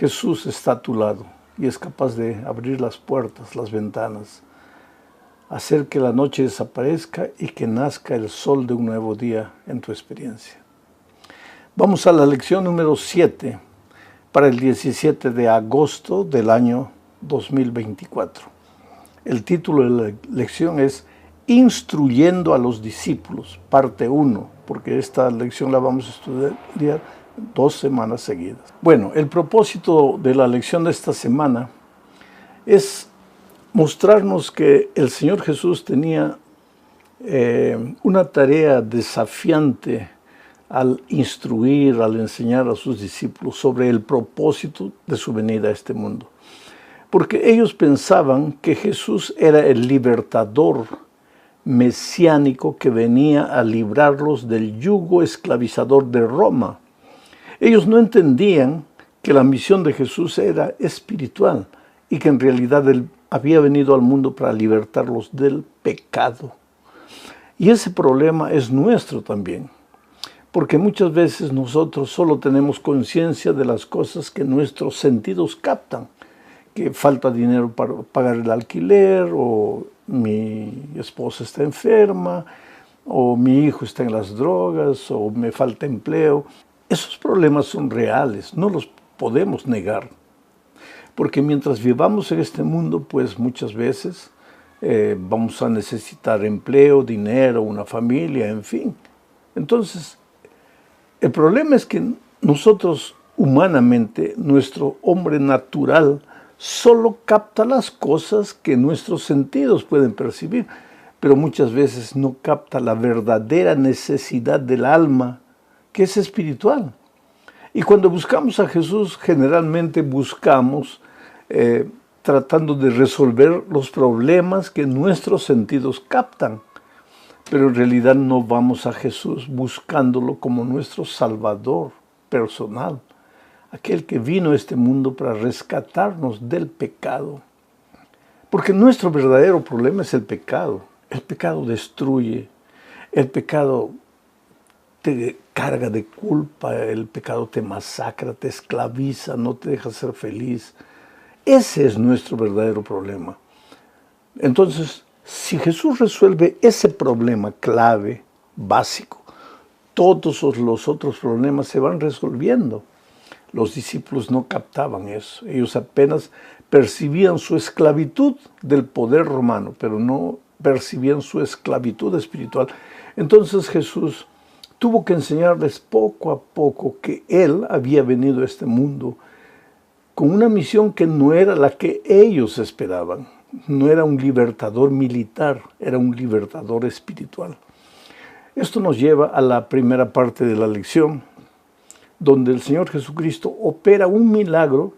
Jesús está a tu lado y es capaz de abrir las puertas, las ventanas, hacer que la noche desaparezca y que nazca el sol de un nuevo día en tu experiencia. Vamos a la lección número 7 para el 17 de agosto del año 2024. El título de la lección es Instruyendo a los discípulos, parte 1, porque esta lección la vamos a estudiar 2 semanas seguidas. Bueno, el propósito de la lección de esta semana es mostrarnos que el Señor Jesús tenía una tarea desafiante al instruir, al enseñar a sus discípulos sobre el propósito de su venida a este mundo. Porque ellos pensaban que Jesús era el libertador mesiánico que venía a librarlos del yugo esclavizador de Roma. Ellos no entendían que la misión de Jesús era espiritual y que en realidad Él había venido al mundo para libertarlos del pecado. Y ese problema es nuestro también, porque muchas veces nosotros solo tenemos conciencia de las cosas que nuestros sentidos captan, que falta dinero para pagar el alquiler, o mi esposa está enferma, o mi hijo está en las drogas, o me falta empleo. Esos problemas son reales, no los podemos negar. Porque mientras vivamos en este mundo, pues muchas veces vamos a necesitar empleo, dinero, una familia, en fin. Entonces, el problema es que nosotros humanamente, nuestro hombre natural, solo capta las cosas que nuestros sentidos pueden percibir, pero muchas veces no capta la verdadera necesidad del alma, que es espiritual. Y cuando buscamos a Jesús, generalmente buscamos tratando de resolver los problemas que nuestros sentidos captan, pero en realidad no vamos a Jesús buscándolo como nuestro Salvador personal, aquel que vino a este mundo para rescatarnos del pecado. Porque nuestro verdadero problema es el pecado. El pecado destruye, el pecado te carga de culpa, el pecado te masacra, te esclaviza, no te deja ser feliz. Ese es nuestro verdadero problema. Entonces, si Jesús resuelve ese problema clave, básico, todos los otros problemas se van resolviendo. Los discípulos no captaban eso. Ellos apenas percibían su esclavitud del poder romano, pero no percibían su esclavitud espiritual. Entonces Jesús tuvo que enseñarles poco a poco que Él había venido a este mundo con una misión que no era la que ellos esperaban. No era un libertador militar, era un libertador espiritual. Esto nos lleva a la primera parte de la lección, donde el Señor Jesucristo opera un milagro,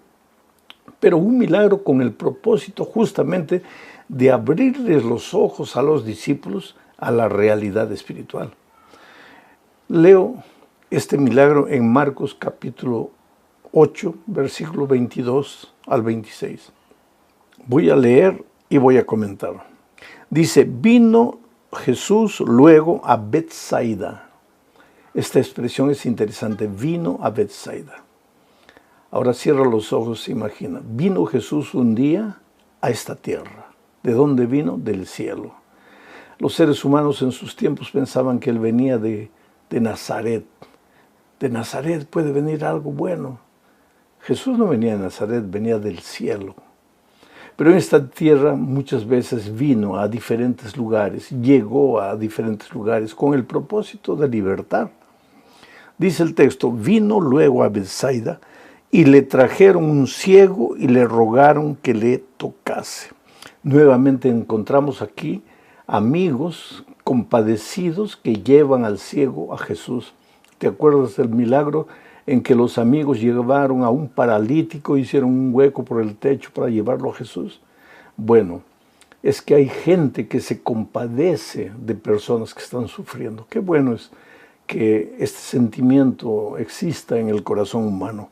pero un milagro con el propósito justamente de abrirles los ojos a los discípulos a la realidad espiritual. Leo este milagro en Marcos capítulo 8, versículo 22 al 26. Voy a leer y voy a comentar. Dice, vino Jesús luego a Betsaida. Esta expresión es interesante, vino a Betsaida. Ahora cierra los ojos, imagina. Vino Jesús un día a esta tierra. ¿De dónde vino? Del cielo. Los seres humanos en sus tiempos pensaban que Él venía de Nazaret. De Nazaret puede venir algo bueno. Jesús no venía de Nazaret, venía del cielo. Pero en esta tierra muchas veces vino a diferentes lugares, llegó a diferentes lugares con el propósito de libertar. Dice el texto, vino luego a Betsaida y le trajeron un ciego y le rogaron que le tocase. Nuevamente encontramos aquí amigos compadecidos que llevan al ciego a Jesús. ¿Te acuerdas del milagro en que los amigos llevaron a un paralítico, hicieron un hueco por el techo para llevarlo a Jesús? Bueno, es que hay gente que se compadece de personas que están sufriendo. Qué bueno es que este sentimiento exista en el corazón humano.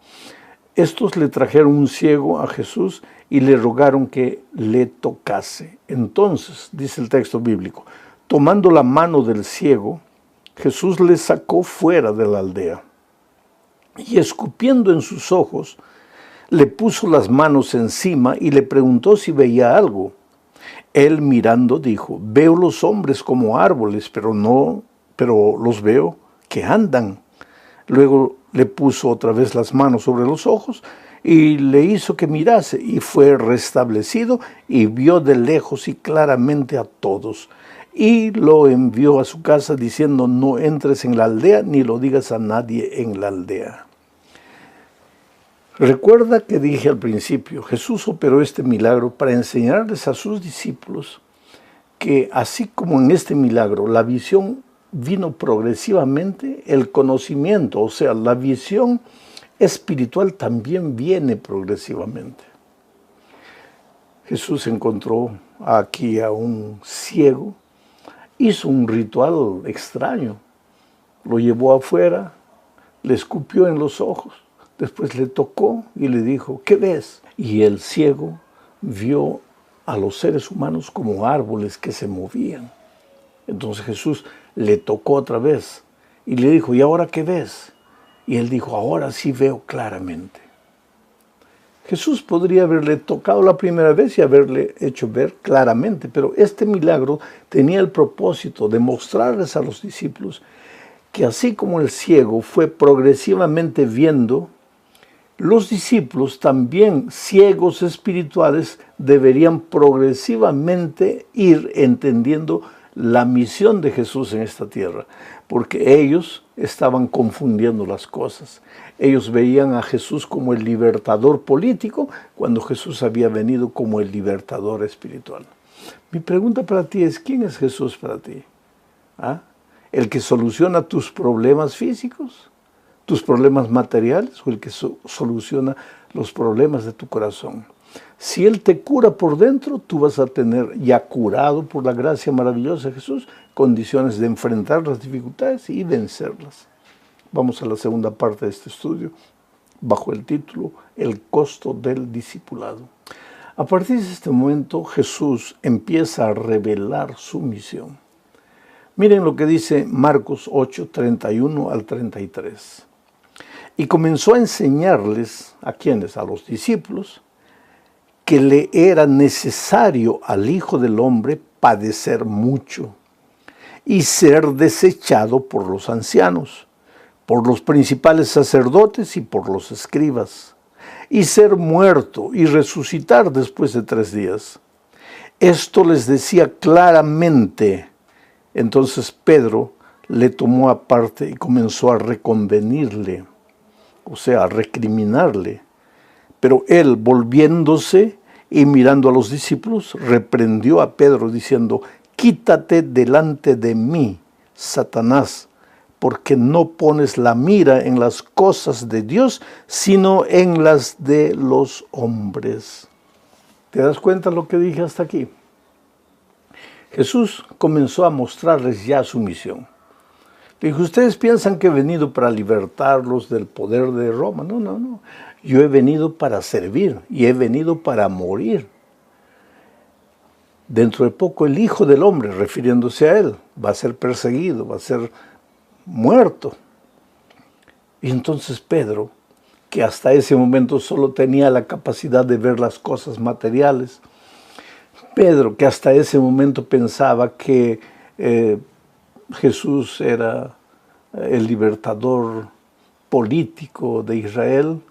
Estos le trajeron un ciego a Jesús y le rogaron que le tocase. Entonces, dice el texto bíblico, tomando la mano del ciego, Jesús le sacó fuera de la aldea y escupiendo en sus ojos, le puso las manos encima y le preguntó si veía algo. Él mirando dijo, veo los hombres como árboles, pero los veo que andan. Luego le puso otra vez las manos sobre los ojos y le hizo que mirase, y fue restablecido y vio de lejos y claramente a todos. Y lo envió a su casa diciendo, no entres en la aldea ni lo digas a nadie en la aldea. Recuerda que dije al principio, Jesús operó este milagro para enseñarles a sus discípulos que así como en este milagro la visión vino progresivamente, el conocimiento, o sea, la visión espiritual también viene progresivamente. Jesús encontró aquí a un ciego, hizo un ritual extraño, lo llevó afuera, le escupió en los ojos, después le tocó y le dijo, ¿qué ves? Y el ciego vio a los seres humanos como árboles que se movían. Entonces Jesús le tocó otra vez y le dijo, ¿y ahora qué ves? Y él dijo, ahora sí veo claramente. Jesús podría haberle tocado la primera vez y haberle hecho ver claramente, pero este milagro tenía el propósito de mostrarles a los discípulos que así como el ciego fue progresivamente viendo, los discípulos también ciegos espirituales deberían progresivamente ir entendiendo la misión de Jesús en esta tierra, porque ellos estaban confundiendo las cosas. Ellos veían a Jesús como el libertador político, cuando Jesús había venido como el libertador espiritual. Mi pregunta para ti es, ¿quién es Jesús para ti? ¿Ah? ¿El que soluciona tus problemas físicos, tus problemas materiales, o el que soluciona los problemas de tu corazón? Si Él te cura por dentro, tú vas a tener, ya curado por la gracia maravillosa de Jesús, condiciones de enfrentar las dificultades y vencerlas. Vamos a la segunda parte de este estudio, bajo el título, El costo del discipulado. A partir de este momento, Jesús empieza a revelar su misión. Miren lo que dice Marcos 8, 31 al 33. Y comenzó a enseñarles, ¿a quiénes? A los discípulos, que le era necesario al Hijo del Hombre padecer mucho y ser desechado por los ancianos, por los principales sacerdotes y por los escribas, y ser muerto y resucitar después de 3 días. Esto les decía claramente. Entonces Pedro le tomó aparte y comenzó a reconvenirle, o sea, a recriminarle. Pero él, volviéndose y mirando a los discípulos, reprendió a Pedro diciendo, quítate delante de mí, Satanás, porque no pones la mira en las cosas de Dios, sino en las de los hombres. ¿Te das cuenta lo que dije hasta aquí? Jesús comenzó a mostrarles ya su misión. Dijo, ustedes piensan que he venido para libertarlos del poder de Roma. No, no, no. Yo he venido para servir y he venido para morir. Dentro de poco el Hijo del Hombre, refiriéndose a Él, va a ser perseguido, va a ser muerto. Y entonces Pedro, que hasta ese momento solo tenía la capacidad de ver las cosas materiales, Pedro, que hasta ese momento pensaba que Jesús era el libertador político de Israel,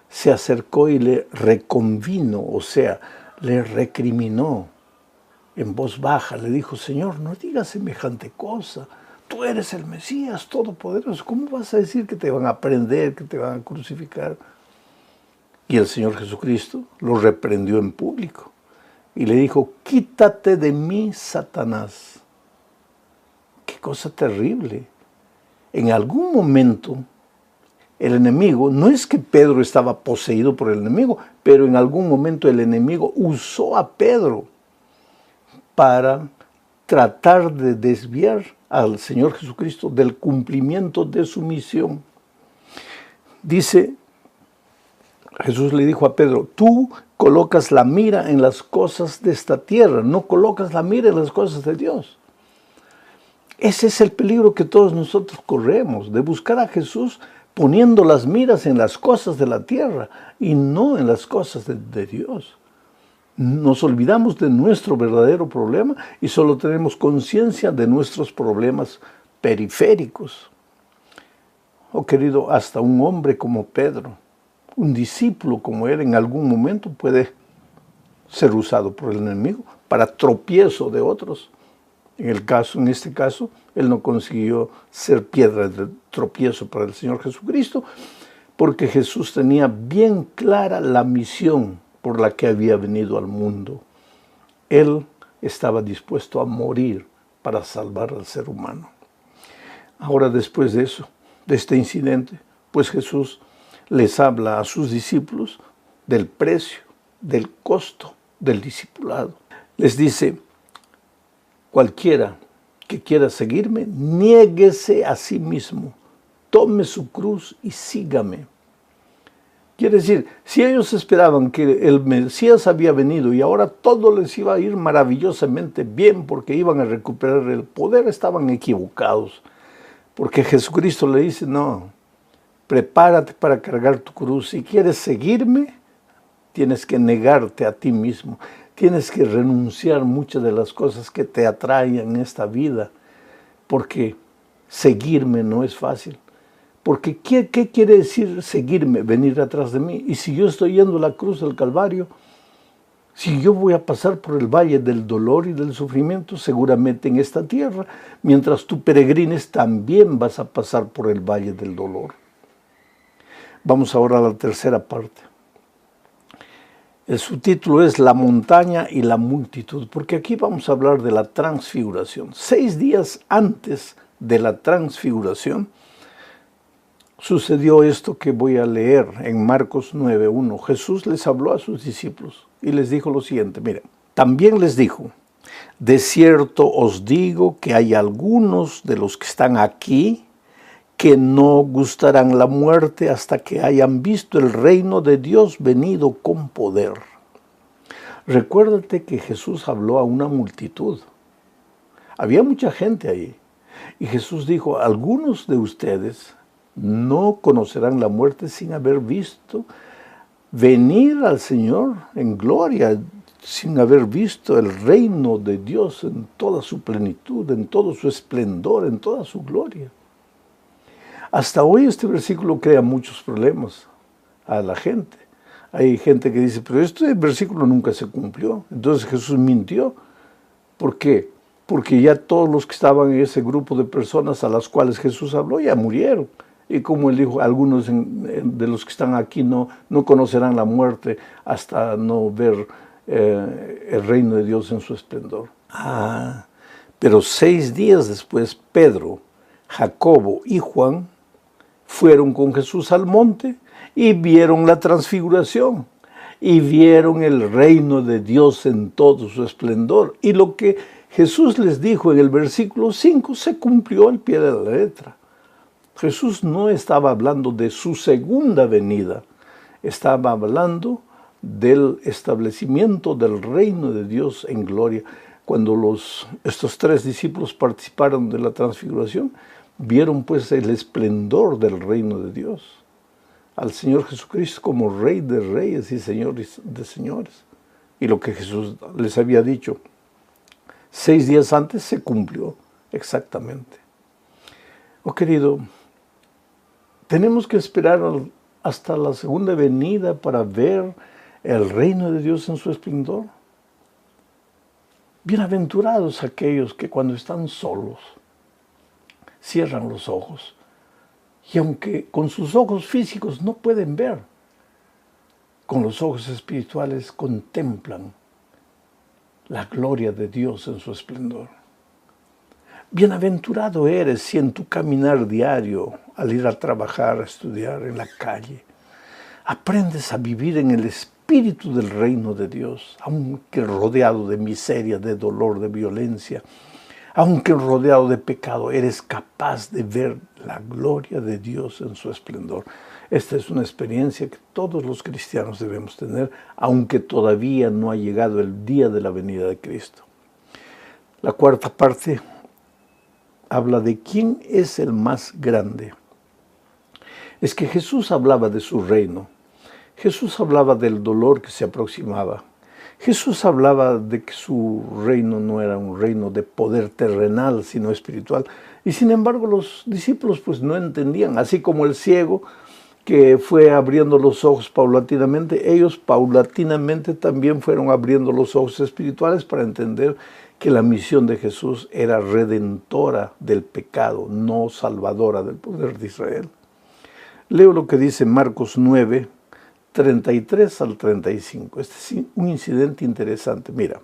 se acercó y le reconvino, o sea, le recriminó en voz baja. Le dijo, Señor, no digas semejante cosa. Tú eres el Mesías Todopoderoso. ¿Cómo vas a decir que te van a prender, que te van a crucificar? Y el Señor Jesucristo lo reprendió en público y le dijo, quítate de mí, Satanás. Qué cosa terrible. En algún momento, el enemigo, no es que Pedro estaba poseído por el enemigo, pero en algún momento el enemigo usó a Pedro para tratar de desviar al Señor Jesucristo del cumplimiento de su misión. Dice, Jesús le dijo a Pedro, tú colocas la mira en las cosas de esta tierra, no colocas la mira en las cosas de Dios. Ese es el peligro que todos nosotros corremos, de buscar a Jesús poniendo las miras en las cosas de la tierra y no en las cosas de Dios. Nos olvidamos de nuestro verdadero problema y solo tenemos conciencia de nuestros problemas periféricos. Oh querido, hasta un hombre como Pedro, un discípulo como él, en algún momento puede ser usado por el enemigo para tropiezo de otros. En este caso, él no consiguió ser piedra de tropiezo para el Señor Jesucristo, porque Jesús tenía bien clara la misión por la que había venido al mundo. Él estaba dispuesto a morir para salvar al ser humano. Ahora, después de eso, de este incidente, pues Jesús les habla a sus discípulos del precio, del costo del discipulado. Les dice: cualquiera que quiera seguirme, niéguese a sí mismo, tome su cruz y sígame. Quiere decir, si ellos esperaban que el Mesías había venido y ahora todo les iba a ir maravillosamente bien porque iban a recuperar el poder, estaban equivocados. Porque Jesucristo le dice: no, prepárate para cargar tu cruz. Si quieres seguirme, tienes que negarte a ti mismo. Tienes que renunciar muchas de las cosas que te atraen en esta vida. Porque seguirme no es fácil. Porque ¿qué quiere decir seguirme? Venir atrás de mí. Y si yo estoy yendo a la cruz del Calvario, si yo voy a pasar por el valle del dolor y del sufrimiento, seguramente en esta tierra, mientras tú peregrines, también vas a pasar por el valle del dolor. Vamos ahora a la tercera parte. El subtítulo es La montaña y la multitud, porque aquí vamos a hablar de la transfiguración. 6 días antes de la transfiguración, sucedió esto que voy a leer en Marcos 9:1. Jesús les habló a sus discípulos y les dijo lo siguiente: miren, también les dijo: de cierto os digo que hay algunos de los que están aquí que no gustarán la muerte hasta que hayan visto el reino de Dios venido con poder. Recuérdate que Jesús habló a una multitud. Había mucha gente ahí. Y Jesús dijo: algunos de ustedes no conocerán la muerte sin haber visto venir al Señor en gloria, sin haber visto el reino de Dios en toda su plenitud, en todo su esplendor, en toda su gloria. Hasta hoy este versículo crea muchos problemas a la gente. Hay gente que dice: pero este versículo nunca se cumplió. Entonces Jesús mintió. ¿Por qué? Porque ya todos los que estaban en ese grupo de personas a las cuales Jesús habló ya murieron. Y como él dijo, algunos de los que están aquí no conocerán la muerte hasta no ver el reino de Dios en su esplendor. Pero 6 días después, Pedro, Jacobo y Juan fueron con Jesús al monte y vieron la transfiguración y vieron el reino de Dios en todo su esplendor. Y lo que Jesús les dijo en el versículo 5 se cumplió al pie de la letra. Jesús no estaba hablando de su segunda venida, estaba hablando del establecimiento del reino de Dios en gloria. Cuando estos 3 discípulos participaron de la transfiguración, vieron pues el esplendor del reino de Dios, al Señor Jesucristo como Rey de Reyes y Señor de Señores. Y lo que Jesús les había dicho 6 días antes se cumplió exactamente. Oh querido, tenemos que esperar hasta la segunda venida para ver el reino de Dios en su esplendor. Bienaventurados aquellos que cuando están solos cierran los ojos y aunque con sus ojos físicos no pueden ver, con los ojos espirituales contemplan la gloria de Dios en su esplendor. Bienaventurado eres si en tu caminar diario, al ir a trabajar, a estudiar en la calle, aprendes a vivir en el espíritu del reino de Dios, aunque rodeado de miseria, de dolor, de violencia, aunque rodeado de pecado, eres capaz de ver la gloria de Dios en su esplendor. Esta es una experiencia que todos los cristianos debemos tener, aunque todavía no ha llegado el día de la venida de Cristo. La cuarta parte habla de quién es el más grande. es que Jesús hablaba de su reino. Jesús hablaba del dolor que se aproximaba. Jesús hablaba de que su reino no era un reino de poder terrenal, sino espiritual. Y sin embargo los discípulos pues no entendían, así como el ciego que fue abriendo los ojos paulatinamente, ellos paulatinamente también fueron abriendo los ojos espirituales para entender que la misión de Jesús era redentora del pecado, no salvadora del poder de Israel. Leo lo que dice Marcos 9, 33 al 35. Este es un incidente interesante. Mira,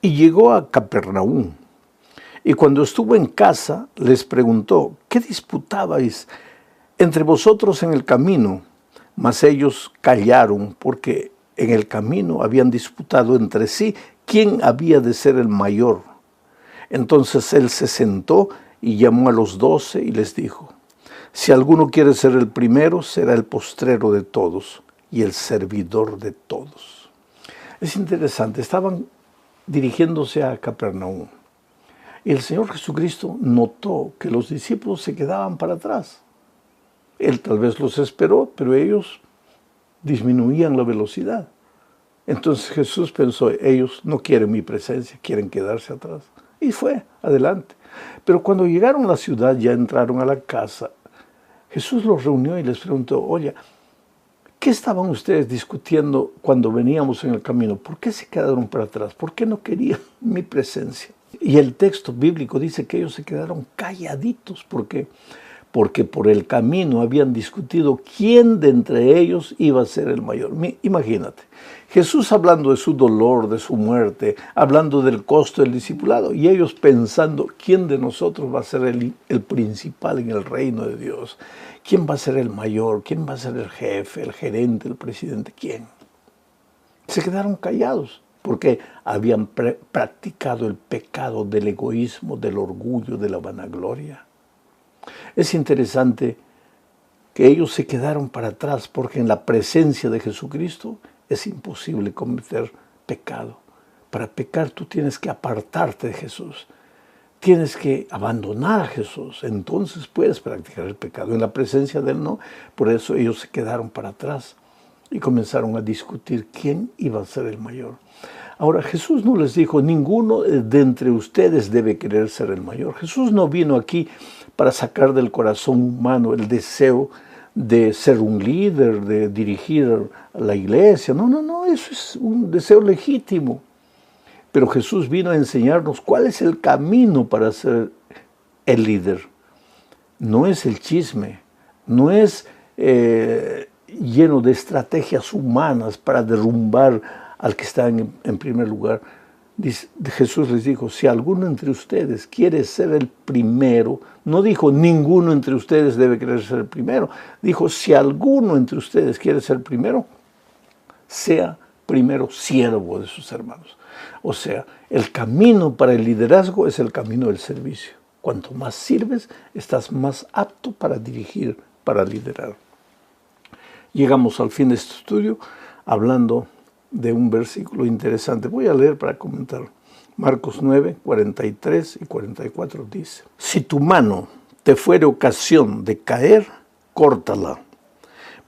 y llegó a Capernaum, y cuando estuvo en casa les preguntó, ¿qué disputabais entre vosotros en el camino? Mas ellos callaron, porque en el camino habían disputado entre sí quién había de ser el mayor. Entonces él se sentó y llamó a los 12 y les dijo, si alguno quiere ser el primero, será el postrero de todos y el servidor de todos. Es interesante, estaban dirigiéndose a Capernaum. Y el Señor Jesucristo notó que los discípulos se quedaban para atrás. Él tal vez los esperó, pero ellos disminuían la velocidad. Entonces Jesús pensó, ellos no quieren mi presencia, quieren quedarse atrás. Y fue adelante. Pero cuando llegaron a la ciudad, ya entraron a la casa, Jesús los reunió y les preguntó, oye, ¿qué estaban ustedes discutiendo cuando veníamos en el camino? ¿Por qué se quedaron para atrás? ¿Por qué no querían mi presencia? Y el texto bíblico dice que ellos se quedaron calladitos. ¿Por qué? Porque por el camino habían discutido quién de entre ellos iba a ser el mayor. Imagínate, Jesús hablando de su dolor, de su muerte, hablando del costo del discipulado, y ellos pensando quién de nosotros va a ser el principal en el reino de Dios, quién va a ser el mayor, quién va a ser el jefe, el gerente, el presidente, quién. Se quedaron callados porque habían practicado el pecado del egoísmo, del orgullo, de la vanagloria. Es interesante que ellos se quedaron para atrás porque en la presencia de Jesucristo es imposible cometer pecado. Para pecar tú tienes que apartarte de Jesús. Tienes que abandonar a Jesús. Entonces puedes practicar el pecado. En la presencia de Él no. Por eso ellos se quedaron para atrás y comenzaron a discutir quién iba a ser el mayor. Ahora, Jesús no les dijo, ninguno de entre ustedes debe querer ser el mayor. Jesús no vino aquí para sacar del corazón humano el deseo de ser un líder, de dirigir a la iglesia. No, eso es un deseo legítimo. Pero Jesús vino a enseñarnos cuál es el camino para ser el líder. No es el chisme, no es lleno de estrategias humanas para derrumbar al que está en primer lugar. Jesús les dijo, si alguno entre ustedes quiere ser el primero, no dijo ninguno entre ustedes debe querer ser el primero, dijo si alguno entre ustedes quiere ser el primero, sea primero siervo de sus hermanos. O sea, el camino para el liderazgo es el camino del servicio. Cuanto más sirves, estás más apto para dirigir, para liderar. Llegamos al fin de este estudio hablando de un versículo interesante. Voy a leer para comentar. Marcos 9, 43 y 44 dice, si tu mano te fuere ocasión de caer, córtala.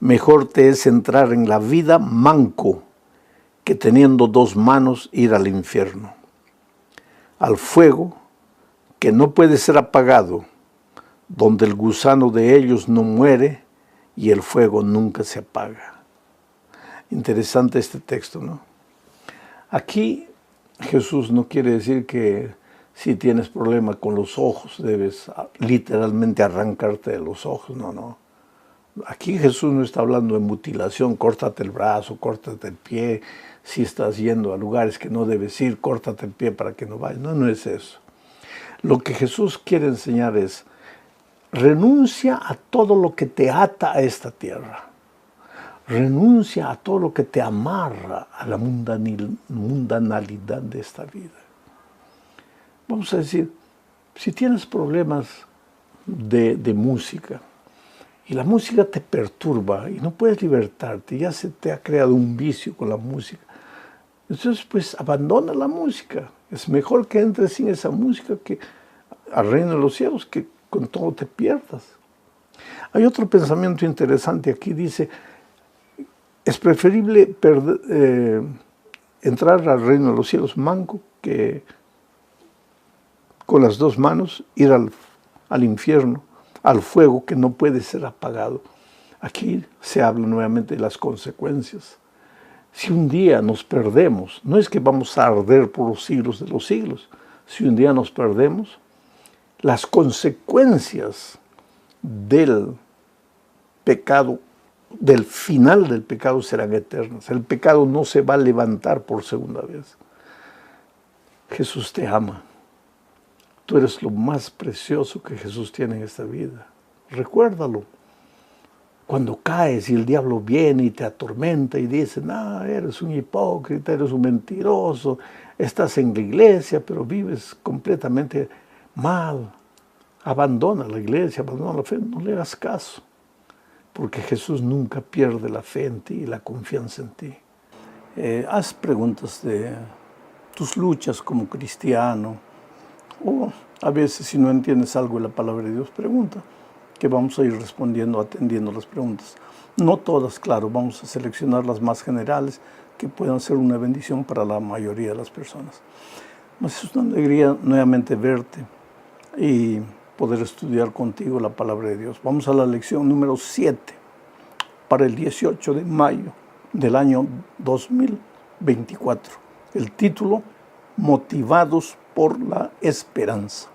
Mejor te es entrar en la vida manco que teniendo dos manos ir al infierno, al fuego que no puede ser apagado, donde el gusano de ellos no muere y el fuego nunca se apaga. Interesante este texto, ¿no? Aquí Jesús no quiere decir que si tienes problema con los ojos debes literalmente arrancarte de los ojos, no. Aquí Jesús no está hablando de mutilación, córtate el brazo, córtate el pie, si estás yendo a lugares que no debes ir, córtate el pie para que no vayas. No es eso. Lo que Jesús quiere enseñar es, renuncia a todo lo que te ata a esta tierra. Renuncia a todo lo que te amarra a la mundanalidad de esta vida. Vamos a decir, si tienes problemas de música y la música te perturba y no puedes libertarte, ya se te ha creado un vicio con la música, entonces pues abandona la música. Es mejor que entres sin esa música que al reino de los cielos, que con todo te pierdas. Hay otro pensamiento interesante aquí, dice, es preferible entrar al reino de los cielos manco que con las dos manos ir al infierno, al fuego que no puede ser apagado. Aquí se habla nuevamente de las consecuencias. Si un día nos perdemos, no es que vamos a arder por los siglos de los siglos. Si un día nos perdemos, las consecuencias del pecado, del final del pecado, serán eternas. El pecado no se va a levantar por segunda vez. Jesús te ama. Tú eres lo más precioso que Jesús tiene en esta vida. Recuérdalo. Cuando caes y el diablo viene y te atormenta y dice, no, eres un hipócrita, eres un mentiroso, estás en la iglesia, pero vives completamente mal. Abandona la iglesia, abandona la fe, no le hagas caso, porque Jesús nunca pierde la fe en ti y la confianza en ti. Haz preguntas de tus luchas como cristiano, o a veces si no entiendes algo de la palabra de Dios, pregunta, que vamos a ir respondiendo, atendiendo las preguntas. No todas, claro, vamos a seleccionar las más generales que puedan ser una bendición para la mayoría de las personas. Es una alegría nuevamente verte y poder estudiar contigo la palabra de Dios. Vamos a la lección número 7 para el 18 de mayo del año 2024. El título, Motivados por la Esperanza.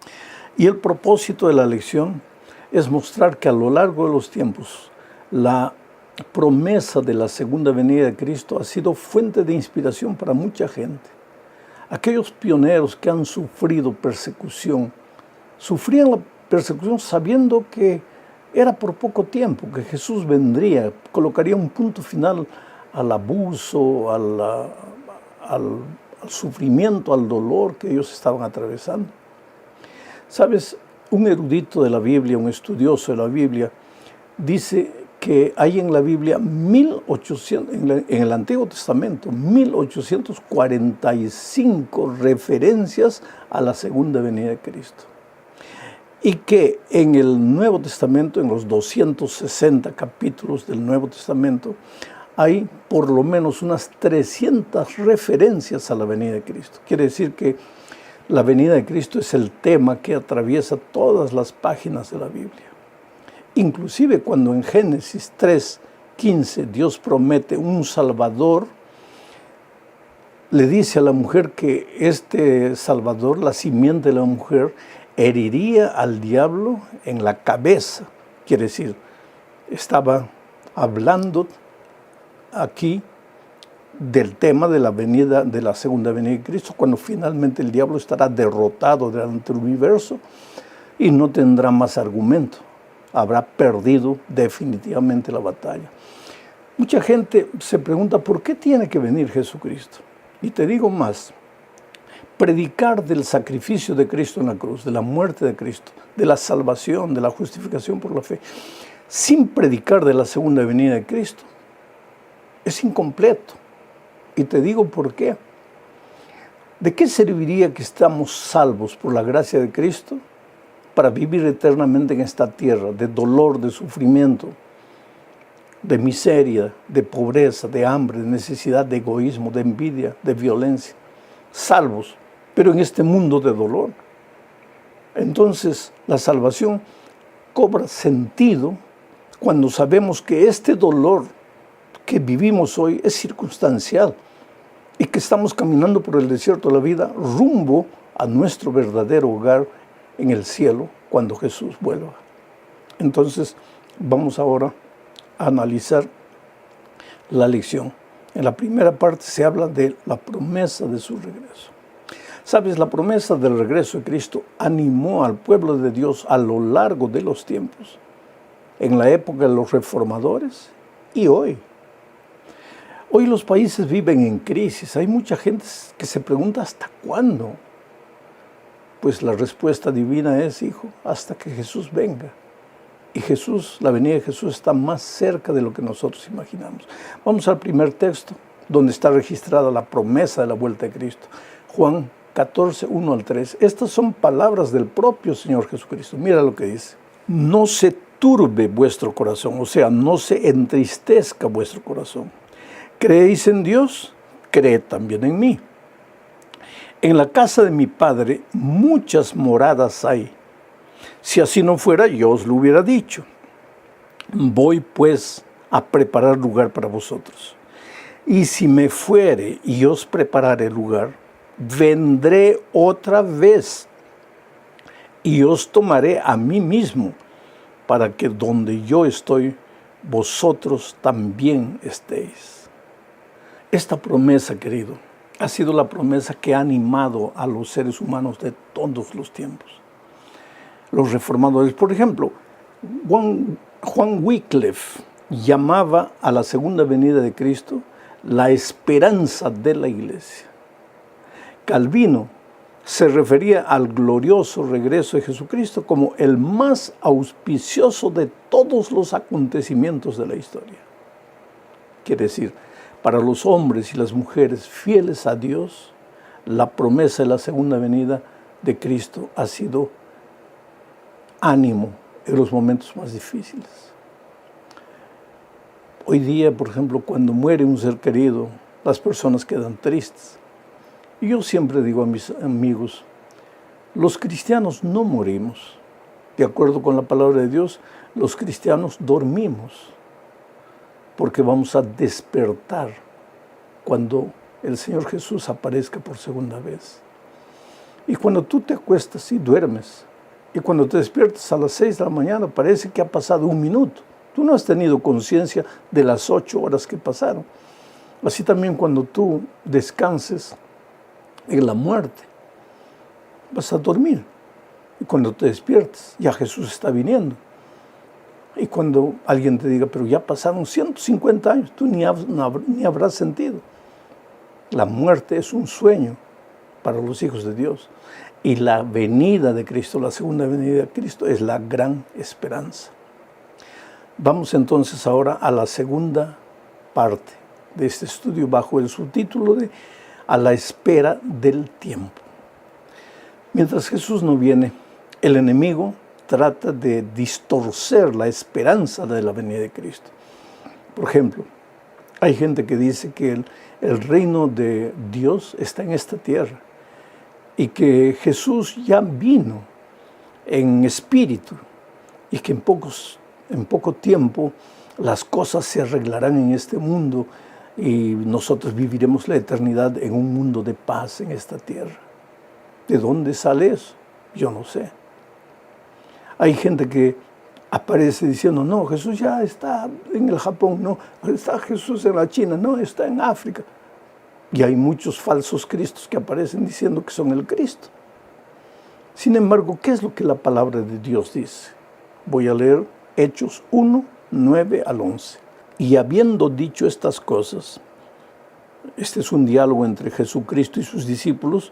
Y el propósito de la lección es mostrar que a lo largo de los tiempos la promesa de la segunda venida de Cristo ha sido fuente de inspiración para mucha gente. Aquellos pioneros que han sufrido persecución, sufrían la persecución sabiendo que era por poco tiempo, que Jesús vendría, colocaría un punto final al abuso, al sufrimiento, al dolor que ellos estaban atravesando. ¿Sabes? Un erudito de la Biblia, un estudioso de la Biblia, dice que hay en la Biblia en el Antiguo Testamento, 1845 referencias a la segunda venida de Cristo. Y que en el Nuevo Testamento, en los 260 capítulos del Nuevo Testamento, hay por lo menos unas 300 referencias a la venida de Cristo. Quiere decir que la venida de Cristo es el tema que atraviesa todas las páginas de la Biblia. Inclusive cuando en Génesis 3:15 Dios promete un Salvador, le dice a la mujer que este Salvador, la simiente de la mujer, heriría al diablo en la cabeza. Quiere decir, estaba hablando aquí del tema de la venida, de la segunda venida de Cristo, cuando finalmente el diablo estará derrotado delante del universo y no tendrá más argumento. Habrá perdido definitivamente la batalla. Mucha gente se pregunta, ¿por qué tiene que venir Jesucristo? Y te digo más, predicar del sacrificio de Cristo en la cruz, de la muerte de Cristo, de la salvación, de la justificación por la fe, sin predicar de la segunda venida de Cristo, es incompleto. Y te digo por qué. ¿De qué serviría que estamos salvos por la gracia de Cristo para vivir eternamente en esta tierra de dolor, de sufrimiento, de miseria, de pobreza, de hambre, de necesidad, de egoísmo, de envidia, de violencia? Salvos, pero en este mundo de dolor. Entonces, la salvación cobra sentido cuando sabemos que este dolor que vivimos hoy es circunstancial y que estamos caminando por el desierto de la vida rumbo a nuestro verdadero hogar en el cielo cuando Jesús vuelva. Entonces, vamos ahora a analizar la lección. En la primera parte se habla de la promesa de su regreso. Sabes, la promesa del regreso de Cristo animó al pueblo de Dios a lo largo de los tiempos, en la época de los reformadores y hoy. Hoy los países viven en crisis. Hay mucha gente que se pregunta ¿hasta cuándo? Pues la respuesta divina es, hijo, hasta que Jesús venga. Y Jesús, la venida de Jesús está más cerca de lo que nosotros imaginamos. Vamos al primer texto, donde está registrada la promesa de la vuelta de Cristo. Juan 14, 1 al 3. Estas son palabras del propio Señor Jesucristo. Mira lo que dice. No se turbe vuestro corazón, o sea, no se entristezca vuestro corazón. ¿Creéis en Dios? Creed también en mí. En la casa de mi Padre muchas moradas hay. Si así no fuera, yo os lo hubiera dicho. Voy pues a preparar lugar para vosotros. Y si me fuere y os preparare lugar, vendré otra vez y os tomaré a mí mismo, para que donde yo estoy, vosotros también estéis. Esta promesa, querido, ha sido la promesa que ha animado a los seres humanos de todos los tiempos. Los reformadores, por ejemplo, Juan Wycliffe llamaba a la segunda venida de Cristo la esperanza de la iglesia. Calvino se refería al glorioso regreso de Jesucristo como el más auspicioso de todos los acontecimientos de la historia. Quiere decir, para los hombres y las mujeres fieles a Dios, la promesa de la segunda venida de Cristo ha sido ánimo en los momentos más difíciles. Hoy día, por ejemplo, cuando muere un ser querido, las personas quedan tristes. Y yo siempre digo a mis amigos, los cristianos no morimos. De acuerdo con la palabra de Dios, los cristianos dormimos, porque vamos a despertar cuando el Señor Jesús aparezca por segunda vez. Y cuando tú te acuestas y duermes, y cuando te despiertas a las 6 de la mañana, parece que ha pasado un minuto. Tú no has tenido conciencia de las 8 horas que pasaron. Así también cuando tú descanses en la muerte, vas a dormir. Y cuando te despiertes, ya Jesús está viniendo. Y cuando alguien te diga, pero ya pasaron 150 años, tú ni habrás sentido. La muerte es un sueño para los hijos de Dios. Y la venida de Cristo, la segunda venida de Cristo, es la gran esperanza. Vamos entonces ahora a la segunda parte de este estudio bajo el subtítulo de A la espera del tiempo. Mientras Jesús no viene, el enemigo trata de distorcer la esperanza de la venida de Cristo. Por ejemplo, hay gente que dice que el reino de Dios está en esta tierra y que Jesús ya vino en espíritu y que en poco tiempo las cosas se arreglarán en este mundo y nosotros viviremos la eternidad en un mundo de paz en esta tierra. ¿De dónde sale eso? Yo no sé. Hay gente que aparece diciendo, no, Jesús ya está en el Japón, no, está Jesús en la China, no, está en África. Y hay muchos falsos cristos que aparecen diciendo que son el Cristo. Sin embargo, ¿qué es lo que la palabra de Dios dice? Voy a leer Hechos 1, 9 al 11. Y habiendo dicho estas cosas, este es un diálogo entre Jesucristo y sus discípulos,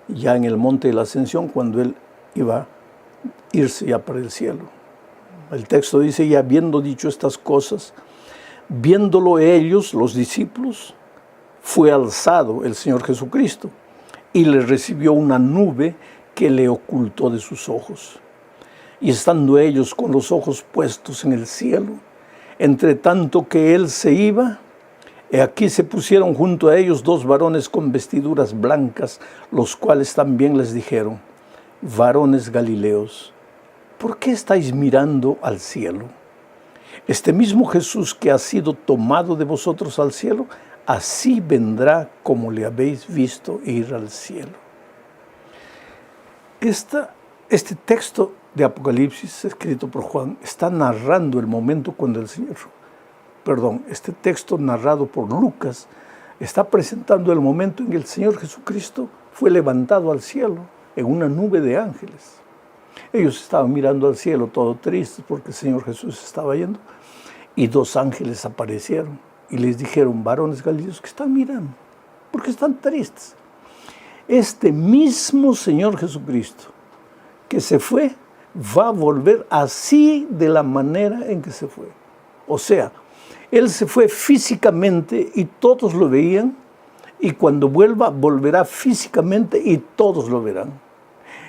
ya en el monte de la Ascensión, cuando Él iba a irse ya para el cielo. El texto dice, y habiendo dicho estas cosas, viéndolo ellos, los discípulos, fue alzado el Señor Jesucristo y le recibió una nube que le ocultó de sus ojos. Y estando ellos con los ojos puestos en el cielo, entre tanto que Él se iba, he aquí se pusieron junto a ellos 2 varones con vestiduras blancas, los cuales también les dijeron, varones Galileos, ¿por qué estáis mirando al cielo? Este mismo Jesús que ha sido tomado de vosotros al cielo, así vendrá como le habéis visto ir al cielo. Este texto de Apocalipsis, escrito por Juan, está narrando el momento cuando este texto narrado por Lucas, está presentando el momento en que el Señor Jesucristo fue levantado al cielo en una nube de ángeles. Ellos estaban mirando al cielo todo tristes porque el Señor Jesús estaba yendo y 2 ángeles aparecieron y les dijeron, varones galileos, ¿qué están mirando? ¿Por qué están tristes? Este mismo Señor Jesucristo que se fue, va a volver así de la manera en que se fue. O sea, Él se fue físicamente y todos lo veían, y cuando vuelva, volverá físicamente y todos lo verán.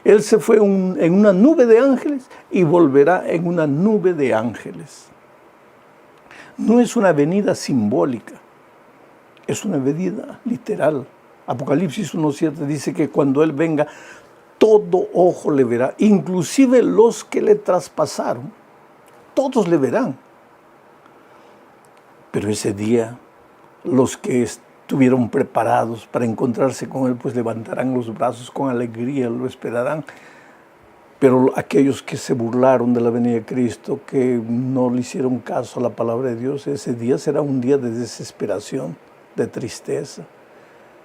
Él se fue en una nube de ángeles y volverá en una nube de ángeles. No es una venida simbólica, es una venida literal. Apocalipsis 1:7 dice que cuando Él venga, todo ojo le verá, inclusive los que le traspasaron, todos le verán. Pero ese día, los que estuvieron preparados para encontrarse con Él, pues levantarán los brazos con alegría, lo esperarán. Pero aquellos que se burlaron de la venida de Cristo, que no le hicieron caso a la palabra de Dios, ese día será un día de desesperación, de tristeza.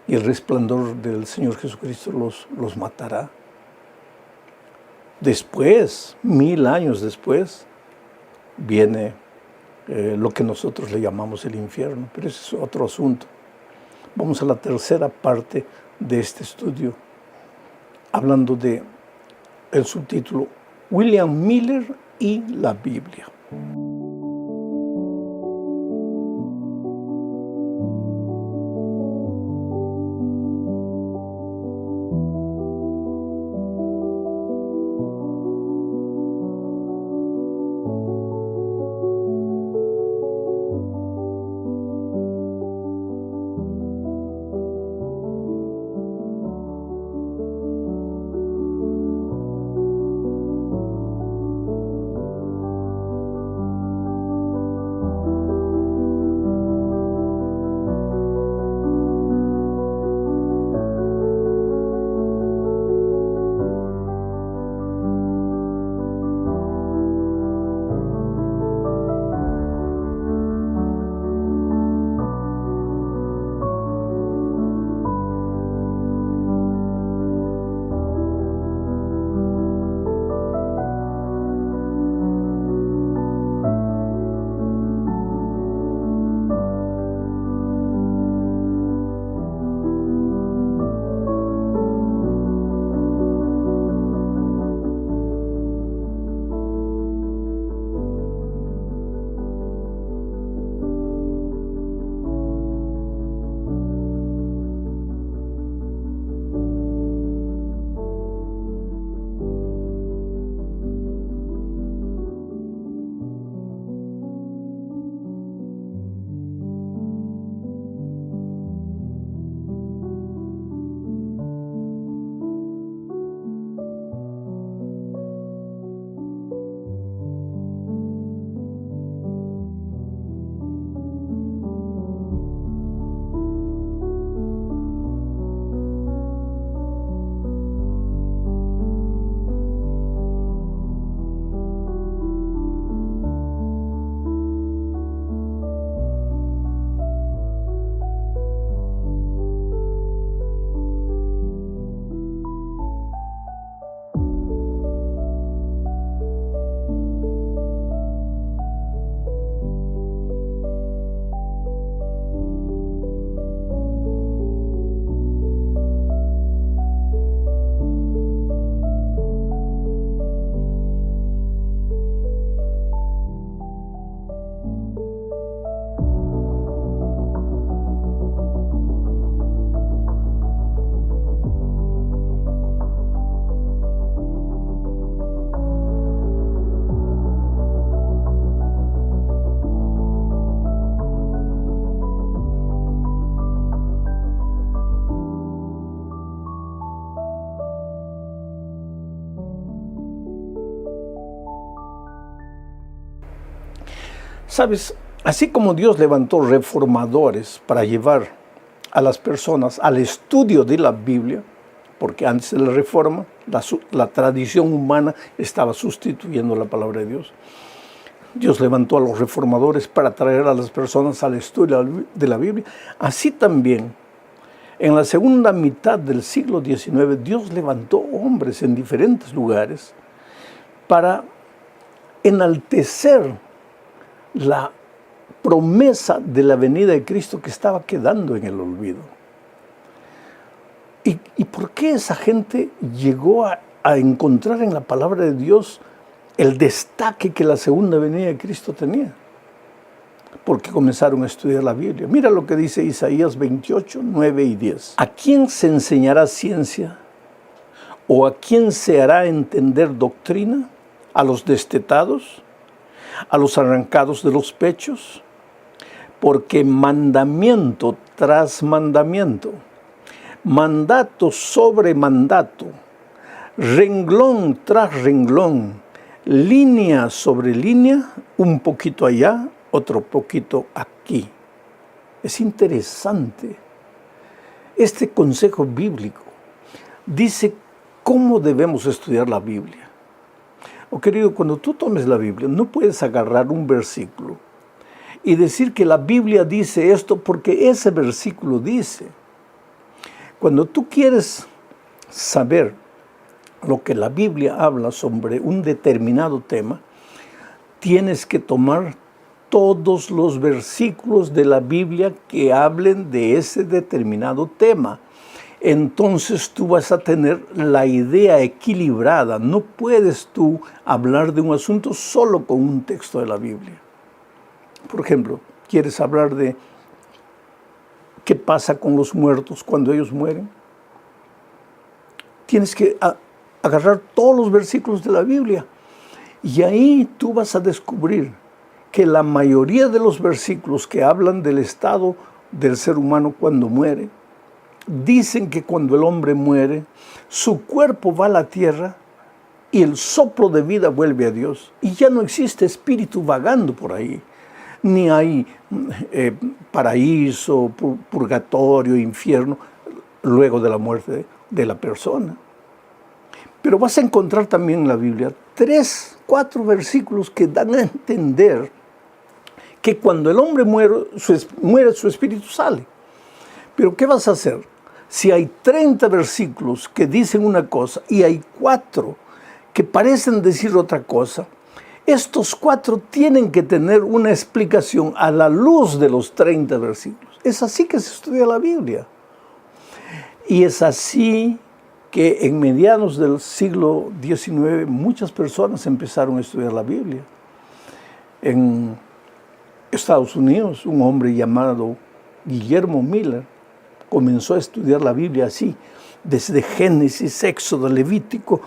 Y el resplandor del Señor Jesucristo los matará. Después, 1000 años después, viene lo que nosotros le llamamos el infierno, pero ese es otro asunto. Vamos a la tercera parte de este estudio, hablando de el subtítulo William Miller y la Biblia. Sabes, así como Dios levantó reformadores para llevar a las personas al estudio de la Biblia, porque antes de la reforma, la tradición humana estaba sustituyendo la palabra de Dios. Dios levantó a los reformadores para traer a las personas al estudio de la Biblia. Así también, en la segunda mitad del siglo XIX, Dios levantó hombres en diferentes lugares para enaltecer la promesa de la venida de Cristo que estaba quedando en el olvido. ¿Y por qué esa gente llegó a encontrar en la palabra de Dios el destaque que la segunda venida de Cristo tenía? Porque comenzaron a estudiar la Biblia. Mira lo que dice Isaías 28, 9 y 10. ¿A quién se enseñará ciencia? ¿O a quién se hará entender doctrina? ¿A los destetados? ¿A los arrancados de los pechos? Porque mandamiento tras mandamiento, mandato sobre mandato, renglón tras renglón, línea sobre línea, un poquito allá, otro poquito aquí. Es interesante. Este consejo bíblico dice cómo debemos estudiar la Biblia. Oh, querido, cuando tú tomes la Biblia, no puedes agarrar un versículo y decir que la Biblia dice esto porque ese versículo dice. Cuando tú quieres saber lo que la Biblia habla sobre un determinado tema, tienes que tomar todos los versículos de la Biblia que hablen de ese determinado tema. Entonces tú vas a tener la idea equilibrada. No puedes tú hablar de un asunto solo con un texto de la Biblia. Por ejemplo, ¿quieres hablar de qué pasa con los muertos cuando ellos mueren? Tienes que agarrar todos los versículos de la Biblia. Y ahí tú vas a descubrir que la mayoría de los versículos que hablan del estado del ser humano cuando muere, dicen que cuando el hombre muere, su cuerpo va a la tierra y el soplo de vida vuelve a Dios. Y ya no existe espíritu vagando por ahí. Ni hay paraíso, purgatorio, infierno, luego de la muerte de la persona. Pero vas a encontrar también en la Biblia 3, 4 versículos que dan a entender que cuando el hombre muere, su espíritu sale. Pero ¿qué vas a hacer? Si hay 30 versículos que dicen una cosa y hay 4 que parecen decir otra cosa, estos 4 tienen que tener una explicación a la luz de los 30 versículos. Es así que se estudia la Biblia. Y es así que en mediados del siglo XIX muchas personas empezaron a estudiar la Biblia. En Estados Unidos, un hombre llamado Guillermo Miller comenzó a estudiar la Biblia así, desde Génesis, Éxodo, Levítico,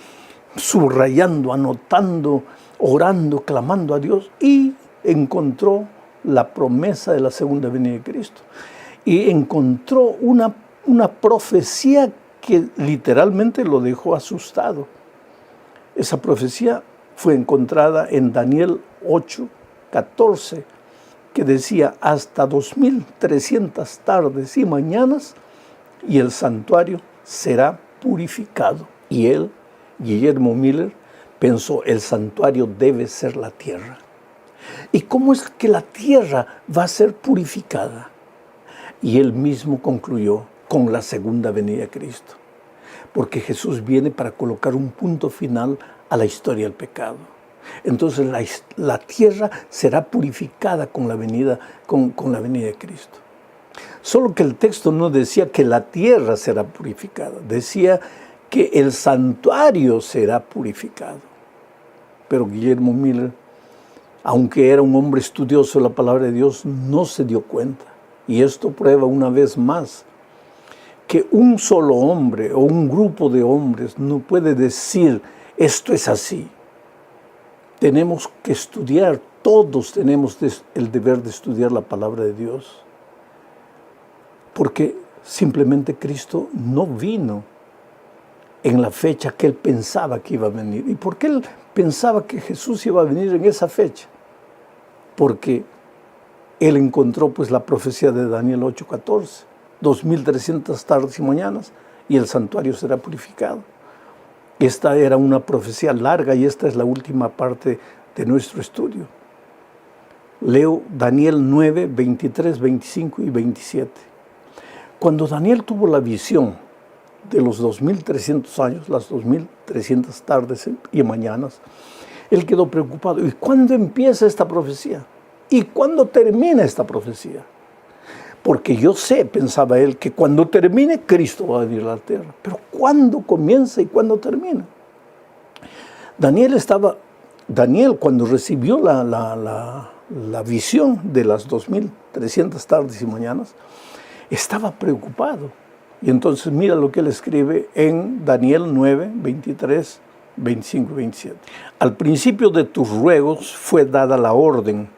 subrayando, anotando, orando, clamando a Dios, y encontró la promesa de la segunda venida de Cristo. Y encontró una profecía que literalmente lo dejó asustado. Esa profecía fue encontrada en Daniel 8:14, que decía: hasta 2300 tardes y mañanas y el santuario será purificado. Y él, Guillermo Miller, pensó, el santuario debe ser la tierra. ¿Y cómo es que la tierra va a ser purificada? Y él mismo concluyó con la segunda venida de Cristo. Porque Jesús viene para colocar un punto final a la historia del pecado. Entonces la tierra será purificada con la venida de Cristo. Solo que el texto no decía que la tierra será purificada, decía que el santuario será purificado. Pero Guillermo Miller, aunque era un hombre estudioso de la palabra de Dios, no se dio cuenta. Y esto prueba una vez más que un solo hombre o un grupo de hombres no puede decir esto es así. Tenemos que estudiar, todos tenemos el deber de estudiar la palabra de Dios. Porque simplemente Cristo no vino en la fecha que él pensaba que iba a venir. ¿Y por qué él pensaba que Jesús iba a venir en esa fecha? Porque él encontró pues la profecía de Daniel 8:14, 2300 tardes y mañanas y el santuario será purificado. Esta era una profecía larga y esta es la última parte de nuestro estudio. Leo Daniel 9, 23, 25 y 27. Cuando Daniel tuvo la visión de los 2300 años, las 2300 tardes y mañanas, él quedó preocupado. ¿Y cuándo empieza esta profecía? ¿Y cuándo termina esta profecía? Porque yo sé, pensaba él, que cuando termine, Cristo va a venir a la tierra. Pero ¿cuándo comienza y cuándo termina? Daniel, cuando recibió la visión de las 2300 tardes y mañanas, estaba preocupado. Y entonces mira lo que él escribe en Daniel 9, 23, 25 y 27. Al principio de tus ruegos fue dada la orden,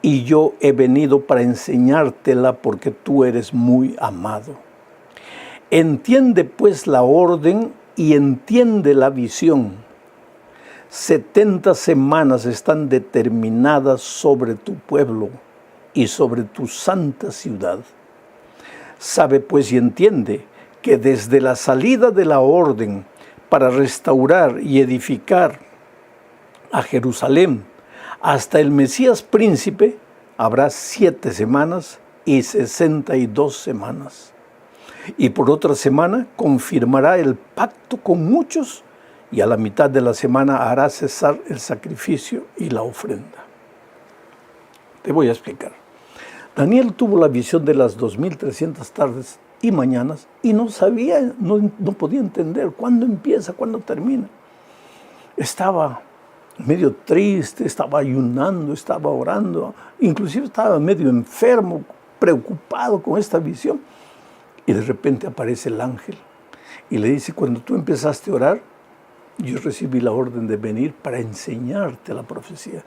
y yo he venido para enseñártela porque tú eres muy amado. Entiende pues la orden y entiende la visión. 70 semanas están determinadas sobre tu pueblo y sobre tu santa ciudad. Sabe pues y entiende que desde la salida de la orden para restaurar y edificar a Jerusalén hasta el Mesías príncipe habrá 7 semanas y 62 semanas. Y por otra semana confirmará el pacto con muchos, y a la mitad de la semana hará cesar el sacrificio y la ofrenda. Te voy a explicar. Daniel tuvo la visión de las 2300 tardes y mañanas y no sabía, no podía entender cuándo empieza, cuándo termina. Estaba medio triste, estaba ayunando, estaba orando, inclusive estaba medio enfermo, preocupado con esta visión. Y de repente aparece el ángel y le dice, cuando tú empezaste a orar, yo recibí la orden de venir para enseñarte la profecía,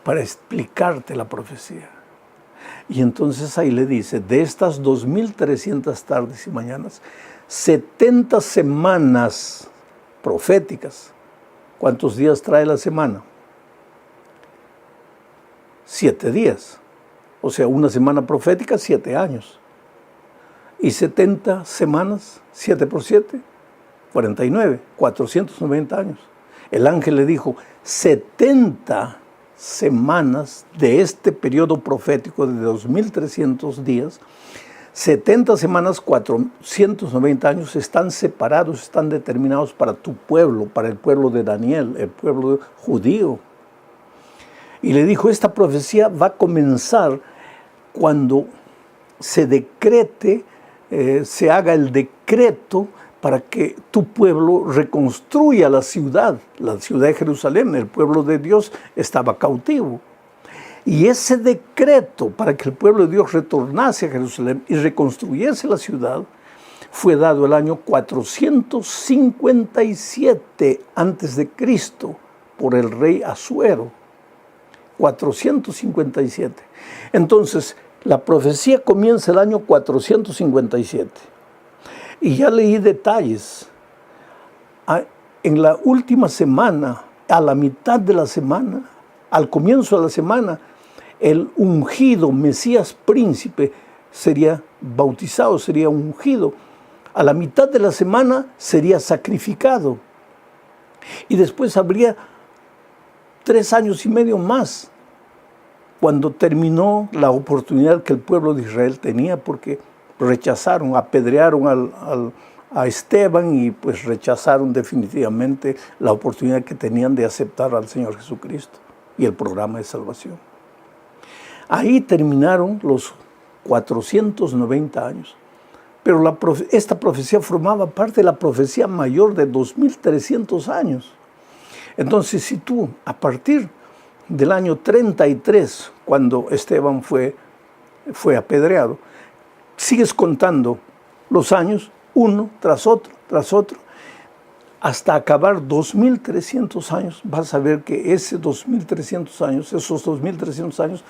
para explicarte la profecía. Y entonces ahí le dice, de estas 2300 tardes y mañanas, 70 semanas proféticas. ¿Cuántos días trae la semana? 7 días. O sea, una semana profética, 7 años. Y 70 semanas, 7 por 7, 49, 490 años. El ángel le dijo, 70 semanas de este periodo profético de 2300 días, 70 semanas, 490 años están separados, están determinados para tu pueblo, para el pueblo de Daniel, el pueblo judío. Y le dijo, esta profecía va a comenzar cuando se decrete, se haga el decreto para que tu pueblo reconstruya la ciudad de Jerusalén. El pueblo de Dios estaba cautivo. Y ese decreto para que el pueblo de Dios retornase a Jerusalén y reconstruyese la ciudad fue dado el año 457 a.C. por el rey Asuero. 457. Entonces, la profecía comienza el año 457. Y ya leí detalles. En la última semana, a la mitad de la semana, al comienzo de la semana, el ungido Mesías príncipe sería bautizado, sería ungido. A la mitad de la semana sería sacrificado. Y después habría 3 años y medio más, cuando terminó la oportunidad que el pueblo de Israel tenía, porque rechazaron, apedrearon a Esteban y pues rechazaron definitivamente la oportunidad que tenían de aceptar al Señor Jesucristo y el programa de salvación. Ahí terminaron los 490 años. Pero esta profecía formaba parte de la profecía mayor de 2300 años. Entonces, si tú, a partir del año 33, cuando Esteban fue apedreado, sigues contando los años, uno tras otro, hasta acabar 2300 años, vas a ver que esos 2300 años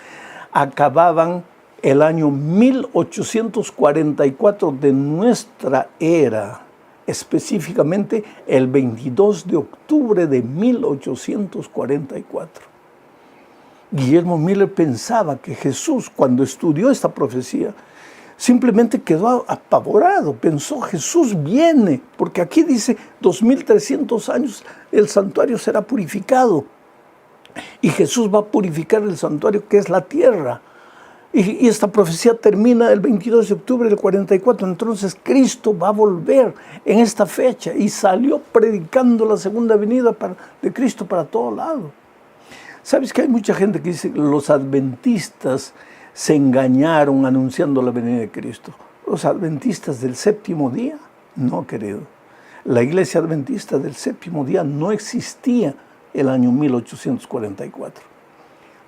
acababan el año 1844 de nuestra era, específicamente el 22 de octubre de 1844. Guillermo Miller pensaba que Jesús, cuando estudió esta profecía, simplemente quedó apavorado. Pensó, Jesús viene, porque aquí dice 2300 años el santuario será purificado. Y Jesús va a purificar el santuario que es la tierra. Y esta profecía termina el 22 de octubre del 44. Entonces Cristo va a volver en esta fecha y salió predicando la segunda venida de Cristo para todo lado. ¿Sabes que hay mucha gente que dice que los adventistas se engañaron anunciando la venida de Cristo? ¿Los adventistas del séptimo día? No, querido. La iglesia adventista del séptimo día no existía el año 1844.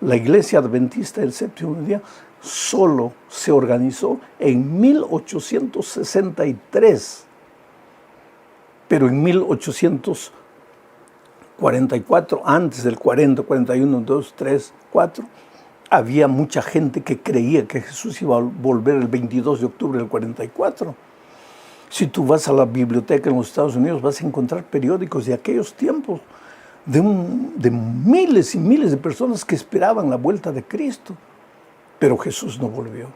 La iglesia adventista del séptimo día solo se organizó en 1863, pero en 1844, antes del 40, 41, 2, 3, 4, había mucha gente que creía que Jesús iba a volver el 22 de octubre del 44. Si tú vas a la biblioteca en los Estados Unidos, vas a encontrar periódicos de aquellos tiempos de miles y miles de personas que esperaban la vuelta de Cristo. Pero Jesús no volvió.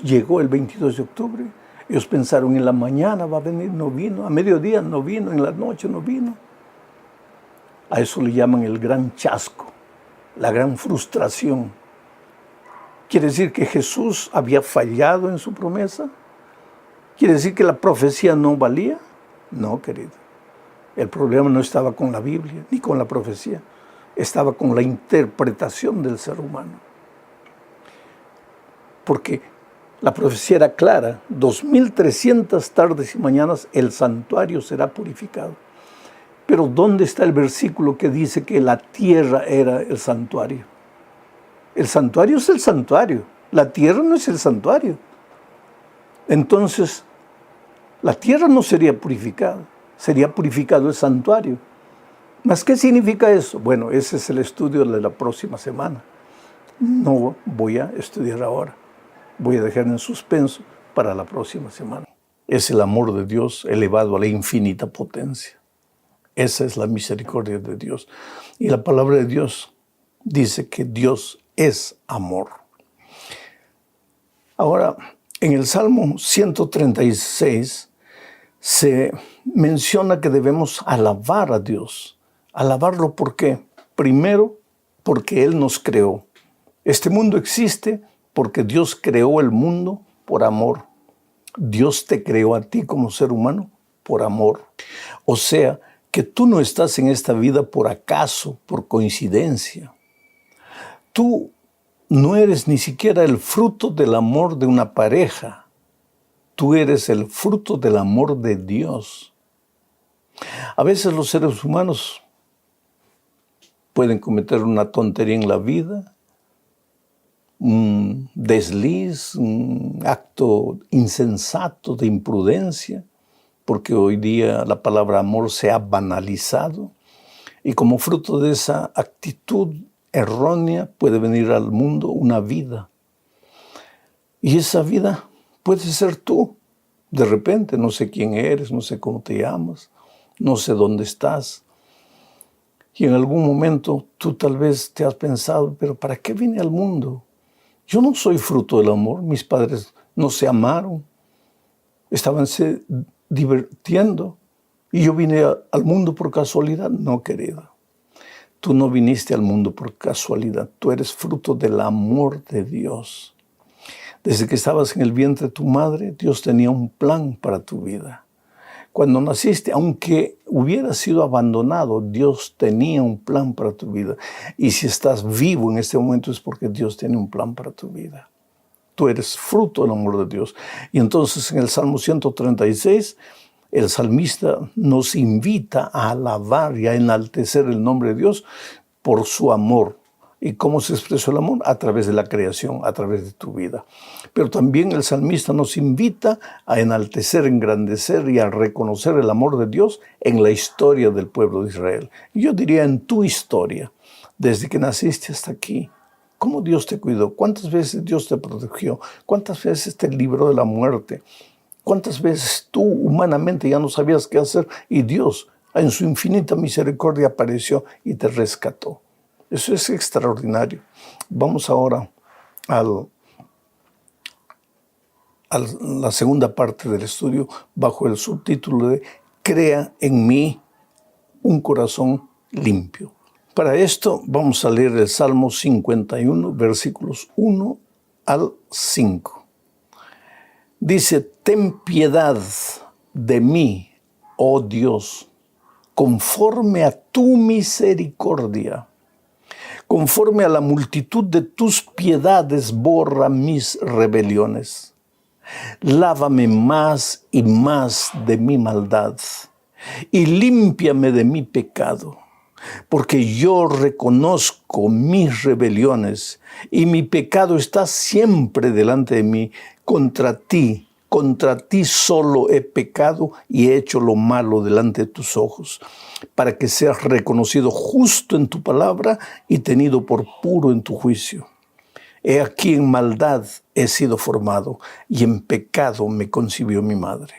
Llegó el 22 de octubre. Ellos pensaron, en la mañana va a venir, no vino. A mediodía no vino, en la noche no vino. A eso le llaman el gran chasco, la gran frustración. ¿Quiere decir que Jesús había fallado en su promesa? ¿Quiere decir que la profecía no valía? No, querido. El problema no estaba con la Biblia ni con la profecía. Estaba con la interpretación del ser humano. Porque la profecía era clara. 2300 tardes y mañanas el santuario será purificado. Pero ¿dónde está el versículo que dice que la tierra era el santuario? El santuario es el santuario. La tierra no es el santuario. Entonces, la tierra no sería purificada, sería purificado el santuario. ¿Mas qué significa eso? Bueno, ese es el estudio de la próxima semana. No voy a estudiar ahora. Voy a dejar en suspenso para la próxima semana. Es el amor de Dios elevado a la infinita potencia. Esa es la misericordia de Dios. Y la palabra de Dios dice que Dios es amor. Ahora, en el Salmo 136 se menciona que debemos alabar a Dios. Alabarlo, ¿por qué? Primero, porque Él nos creó. Este mundo existe porque Dios creó el mundo por amor. Dios te creó a ti como ser humano por amor. O sea, que tú no estás en esta vida por acaso, por coincidencia. Tú no eres ni siquiera el fruto del amor de una pareja. Tú eres el fruto del amor de Dios. A veces los seres humanos pueden cometer una tontería en la vida, un desliz, un acto insensato de imprudencia, porque hoy día la palabra amor se ha banalizado y como fruto de esa actitud errónea puede venir al mundo una vida. Y esa vida puede ser tú. De repente, no sé quién eres, no sé cómo te llamas, no sé dónde estás. Y en algún momento tú tal vez te has pensado, pero ¿para qué vine al mundo? Yo no soy fruto del amor, mis padres no se amaron, estaban divirtiendo y yo vine al mundo por casualidad. No, querida. Tú no viniste al mundo por casualidad, tú eres fruto del amor de Dios. Desde que estabas en el vientre de tu madre, Dios tenía un plan para tu vida. Cuando naciste, aunque hubieras sido abandonado, Dios tenía un plan para tu vida. Y si estás vivo en este momento es porque Dios tiene un plan para tu vida. Tú eres fruto del amor de Dios. Y entonces en el Salmo 136, el salmista nos invita a alabar y a enaltecer el nombre de Dios por su amor. ¿Y cómo se expresó el amor? A través de la creación, a través de tu vida. Pero también el salmista nos invita a enaltecer, engrandecer y a reconocer el amor de Dios en la historia del pueblo de Israel. Yo diría en tu historia, desde que naciste hasta aquí. ¿Cómo Dios te cuidó? ¿Cuántas veces Dios te protegió? ¿Cuántas veces te libró de la muerte? ¿Cuántas veces tú humanamente ya no sabías qué hacer y Dios en su infinita misericordia apareció y te rescató? Eso es extraordinario. Vamos ahora a la segunda parte del estudio bajo el subtítulo de Crea en mí un corazón limpio. Para esto vamos a leer el Salmo 51, versículos 1 al 5. Dice, ten piedad de mí, oh Dios, conforme a tu misericordia. Conforme a la multitud de tus piedades, borra mis rebeliones. Lávame más y más de mi maldad, y límpiame de mi pecado, porque yo reconozco mis rebeliones y mi pecado está siempre delante de mí. Contra ti solo he pecado y he hecho lo malo delante de tus ojos, para que seas reconocido justo en tu palabra y tenido por puro en tu juicio. He aquí en maldad he sido formado y en pecado me concibió mi madre.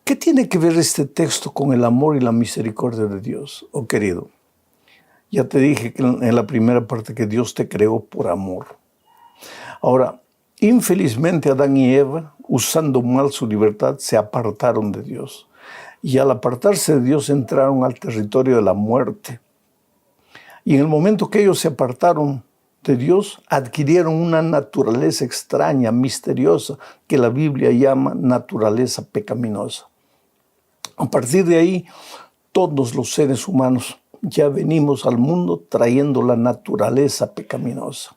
¿Qué tiene que ver este texto con el amor y la misericordia de Dios, oh querido? Ya te dije que en la primera parte que Dios te creó por amor. Ahora, infelizmente Adán y Eva, usando mal su libertad, se apartaron de Dios. Y al apartarse de Dios entraron al territorio de la muerte. Y en el momento que ellos se apartaron de Dios, adquirieron una naturaleza extraña, misteriosa, que la Biblia llama naturaleza pecaminosa. A partir de ahí, todos los seres humanos ya venimos al mundo trayendo la naturaleza pecaminosa.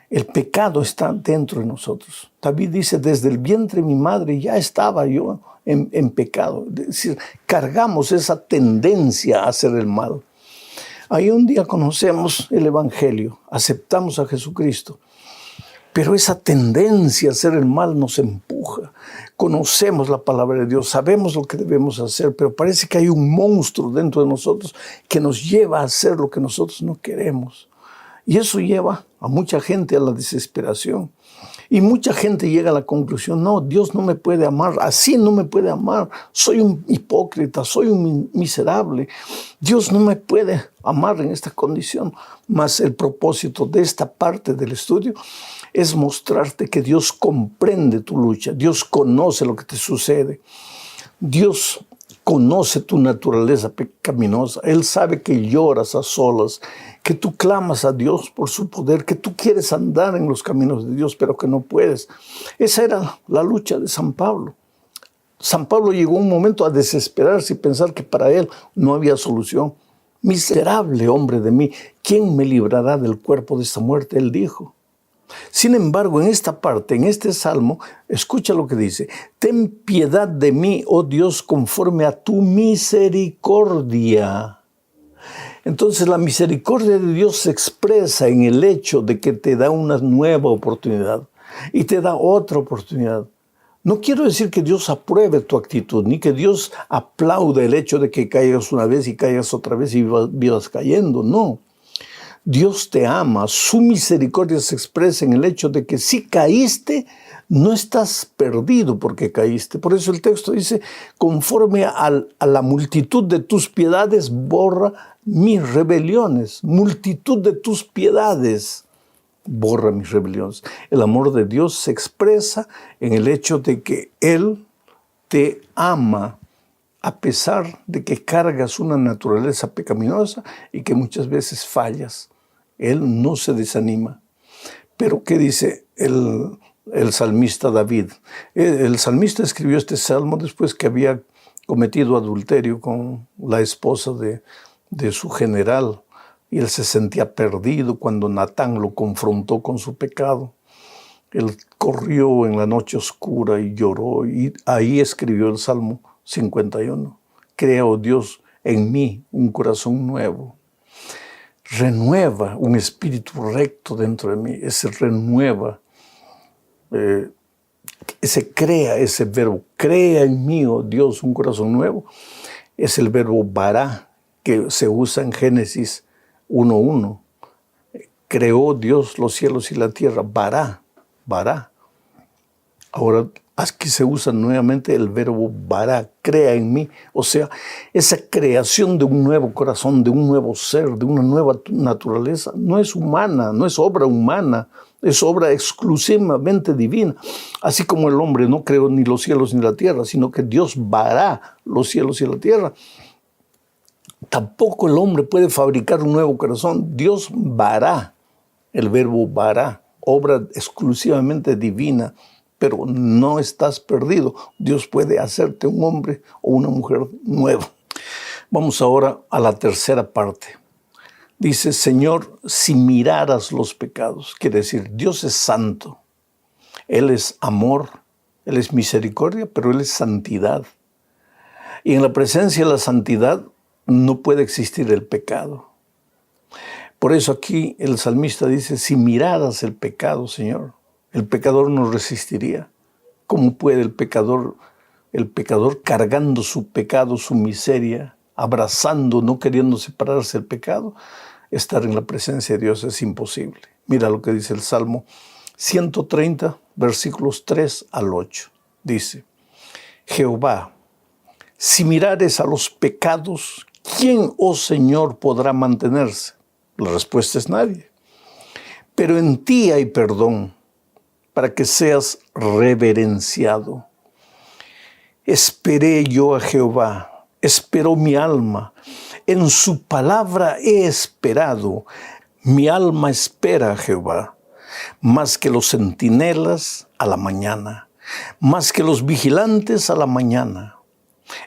El pecado está dentro de nosotros. David dice, desde el vientre de mi madre ya estaba yo en pecado. Es decir, cargamos esa tendencia a hacer el mal. Ahí un día conocemos el Evangelio, aceptamos a Jesucristo, pero esa tendencia a hacer el mal nos empuja. Conocemos la palabra de Dios, sabemos lo que debemos hacer, pero parece que hay un monstruo dentro de nosotros que nos lleva a hacer lo que nosotros no queremos. Y eso lleva a mucha gente a la desesperación. Y mucha gente llega a la conclusión, no, Dios no me puede amar, así no me puede amar, soy un hipócrita, soy un miserable, Dios no me puede amar en esta condición. Mas el propósito de esta parte del estudio es mostrarte que Dios comprende tu lucha, Dios conoce lo que te sucede, Dios conoce tu naturaleza pecaminosa, Él sabe que lloras a solas, que tú clamas a Dios por su poder, que tú quieres andar en los caminos de Dios, pero que no puedes. Esa era la lucha de San Pablo. San Pablo llegó un momento a desesperarse y pensar que para él no había solución. Miserable hombre de mí, ¿quién me librará del cuerpo de esta muerte? Él dijo. Sin embargo, en esta parte, en este salmo, escucha lo que dice. Ten piedad de mí, oh Dios, conforme a tu misericordia. Entonces la misericordia de Dios se expresa en el hecho de que te da una nueva oportunidad y te da otra oportunidad. No quiero decir que Dios apruebe tu actitud, ni que Dios aplaude el hecho de que caigas una vez y caigas otra vez y vivas cayendo, no. Dios te ama, su misericordia se expresa en el hecho de que si caíste, no estás perdido porque caíste. Por eso el texto dice, conforme a la multitud de tus piedades, borra mis rebeliones. Multitud de tus piedades, borra mis rebeliones. El amor de Dios se expresa en el hecho de que Él te ama, a pesar de que cargas una naturaleza pecaminosa y que muchas veces fallas. Él no se desanima. Pero ¿qué dice el salmista David? El salmista escribió este salmo después que había cometido adulterio con la esposa de su general. Y él se sentía perdido cuando Natán lo confrontó con su pecado. Él corrió en la noche oscura y lloró. Y ahí escribió el Salmo 51. Crea, oh Dios, en mí un corazón nuevo. Renueva un espíritu recto dentro de mí. Ese renueva, crea ese verbo. Crea en mí, oh Dios, un corazón nuevo. Es el verbo bará que se usa en Génesis 1:1. Creó Dios los cielos y la tierra. Bará, bará. Ahora aquí se usa nuevamente el verbo bará, crea en mí. O sea, esa creación de un nuevo corazón, de un nuevo ser, de una nueva naturaleza, no es humana, no es obra humana, es obra exclusivamente divina. Así como el hombre no creó ni los cielos ni la tierra, sino que Dios bará los cielos y la tierra. Tampoco el hombre puede fabricar un nuevo corazón. Dios bará, el verbo bará, obra exclusivamente divina. Pero no estás perdido. Dios puede hacerte un hombre o una mujer nueva. Vamos ahora a la tercera parte. Dice, Señor, si miraras los pecados, quiere decir, Dios es santo. Él es amor, Él es misericordia, pero Él es santidad. Y en la presencia de la santidad no puede existir el pecado. Por eso aquí el salmista dice, si miraras el pecado, Señor, el pecador no resistiría. ¿Cómo puede el pecador cargando su pecado, su miseria, abrazando, no queriendo separarse del pecado, estar en la presencia de Dios? Es imposible. Mira lo que dice el Salmo 130, versículos 3 al 8. Dice, Jehová, si mirares a los pecados, ¿quién, oh Señor, podrá mantenerse? La respuesta es nadie. Pero en ti hay perdón, para que seas reverenciado. Esperé yo a Jehová, esperó mi alma, en su palabra he esperado. Mi alma espera a Jehová, más que los centinelas a la mañana, más que los vigilantes a la mañana.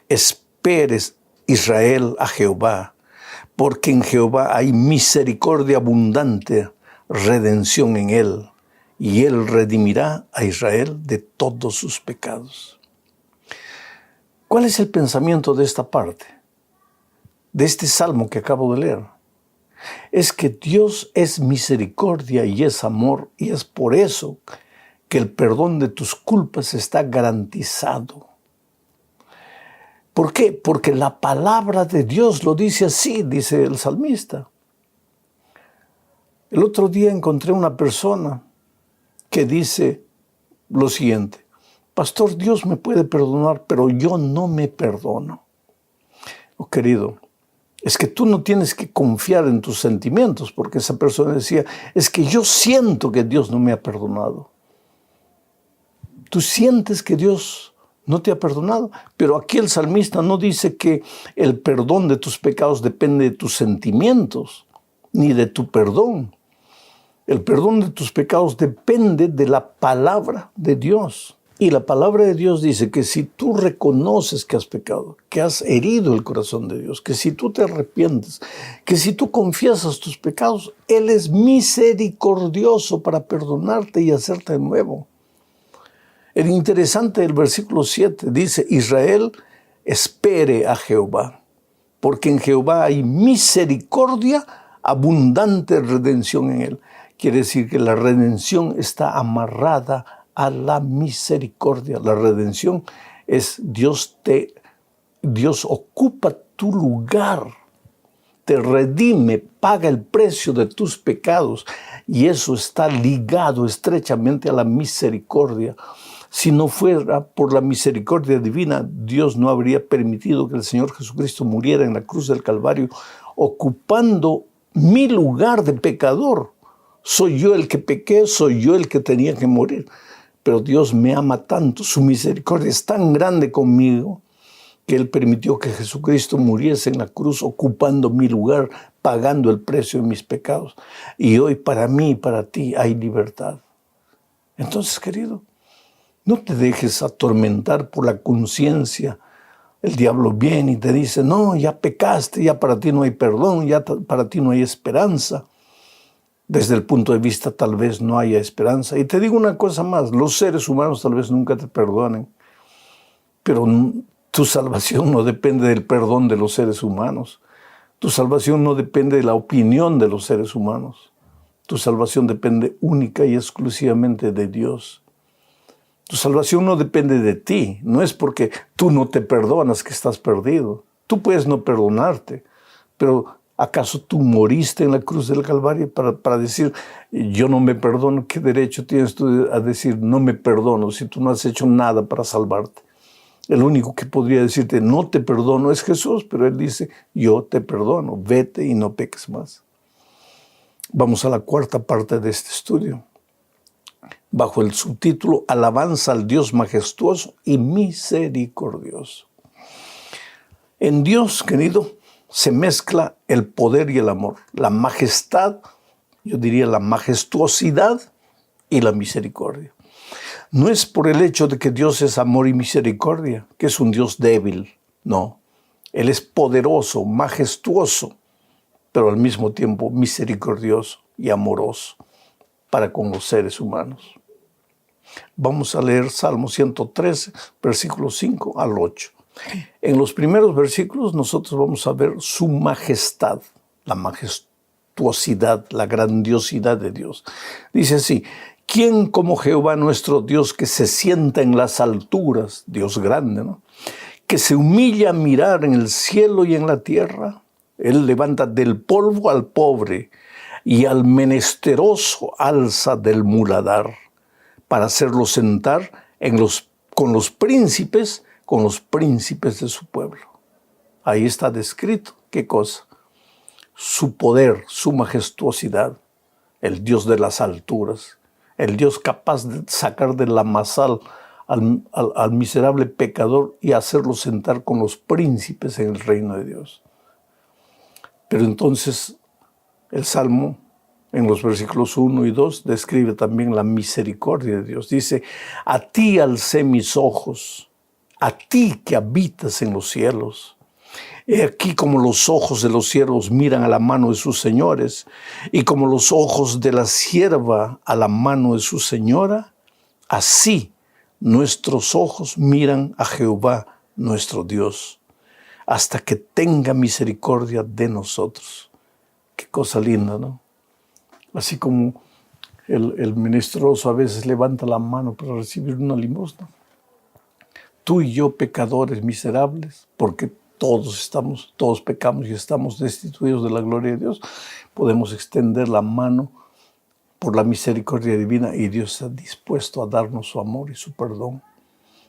Esperes, Israel, a Jehová, porque en Jehová hay misericordia abundante, redención en él, y él redimirá a Israel de todos sus pecados. ¿Cuál es el pensamiento de esta parte, de este salmo que acabo de leer? Es que Dios es misericordia y es amor, y es por eso que el perdón de tus culpas está garantizado. ¿Por qué? Porque la palabra de Dios lo dice así, dice el salmista. El otro día encontré una persona que dice lo siguiente: Pastor, Dios me puede perdonar, pero yo no me perdono. Oh, querido, es que tú no tienes que confiar en tus sentimientos, porque esa persona decía, es que yo siento que Dios no me ha perdonado. Tú sientes que Dios no te ha perdonado, pero aquí el salmista no dice que el perdón de tus pecados depende de tus sentimientos, ni de tu perdón. El perdón de tus pecados depende de la palabra de Dios. Y la palabra de Dios dice que si tú reconoces que has pecado, que has herido el corazón de Dios, que si tú te arrepientes, que si tú confiesas tus pecados, Él es misericordioso para perdonarte y hacerte de nuevo. El interesante del versículo 7 dice, Israel, espere a Jehová, porque en Jehová hay misericordia, abundante redención en Él. Quiere decir que la redención está amarrada a la misericordia. La redención es Dios ocupa tu lugar, te redime, paga el precio de tus pecados, y eso está ligado estrechamente a la misericordia. Si no fuera por la misericordia divina, Dios no habría permitido que el Señor Jesucristo muriera en la cruz del Calvario, ocupando mi lugar de pecador. Soy yo el que pequé, soy yo el que tenía que morir. Pero Dios me ama tanto, su misericordia es tan grande conmigo, que Él permitió que Jesucristo muriese en la cruz, ocupando mi lugar, pagando el precio de mis pecados. Y hoy para mí y para ti hay libertad. Entonces, querido, no te dejes atormentar por la conciencia. El diablo viene y te dice, no, ya pecaste, ya para ti no hay perdón, ya para ti no hay esperanza. Desde el punto de vista tal vez no haya esperanza. Y te digo una cosa más, los seres humanos tal vez nunca te perdonen, pero tu salvación no depende del perdón de los seres humanos. Tu salvación no depende de la opinión de los seres humanos. Tu salvación depende única y exclusivamente de Dios. Tu salvación no depende de ti. No es porque tú no te perdonas que estás perdido. Tú puedes no perdonarte, pero ¿acaso tú moriste en la cruz del Calvario para decir, yo no me perdono? ¿Qué derecho tienes tú a decir, no me perdono, si tú no has hecho nada para salvarte? El único que podría decirte, no te perdono, es Jesús, pero Él dice, yo te perdono, vete y no peques más. Vamos a la cuarta parte de este estudio, bajo el subtítulo, Alabanza al Dios majestuoso y misericordioso. En Dios, querido, se mezcla el poder y el amor, la majestad, yo diría la majestuosidad y la misericordia. No es por el hecho de que Dios es amor y misericordia, que es un Dios débil, no. Él es poderoso, majestuoso, pero al mismo tiempo misericordioso y amoroso para con los seres humanos. Vamos a leer Salmo 113, versículos 5 al 8. En los primeros versículos nosotros vamos a ver su majestad, la majestuosidad, la grandiosidad de Dios. Dice así: ¿quién como Jehová nuestro Dios, que se sienta en las alturas, Dios grande, ¿no?, que se humilla a mirar en el cielo y en la tierra? Él levanta del polvo al pobre y al menesteroso alza del muladar, para hacerlo sentar con los príncipes de su pueblo. Ahí está descrito, ¿qué cosa? Su poder, su majestuosidad, el Dios de las alturas, el Dios capaz de sacar de la masal al miserable pecador y hacerlo sentar con los príncipes en el reino de Dios. Pero entonces el Salmo, en los versículos 1 y 2, describe también la misericordia de Dios. Dice: a ti alcé mis ojos, a ti que habitas en los cielos. He aquí como los ojos de los siervos miran a la mano de sus señores, y como los ojos de la sierva a la mano de su señora, así nuestros ojos miran a Jehová nuestro Dios, hasta que tenga misericordia de nosotros. Qué cosa linda, ¿no? Así como el menesteroso a veces levanta la mano para recibir una limosna. Tú y yo, pecadores miserables, porque todos pecamos y estamos destituidos de la gloria de Dios, podemos extender la mano por la misericordia divina y Dios está dispuesto a darnos su amor y su perdón.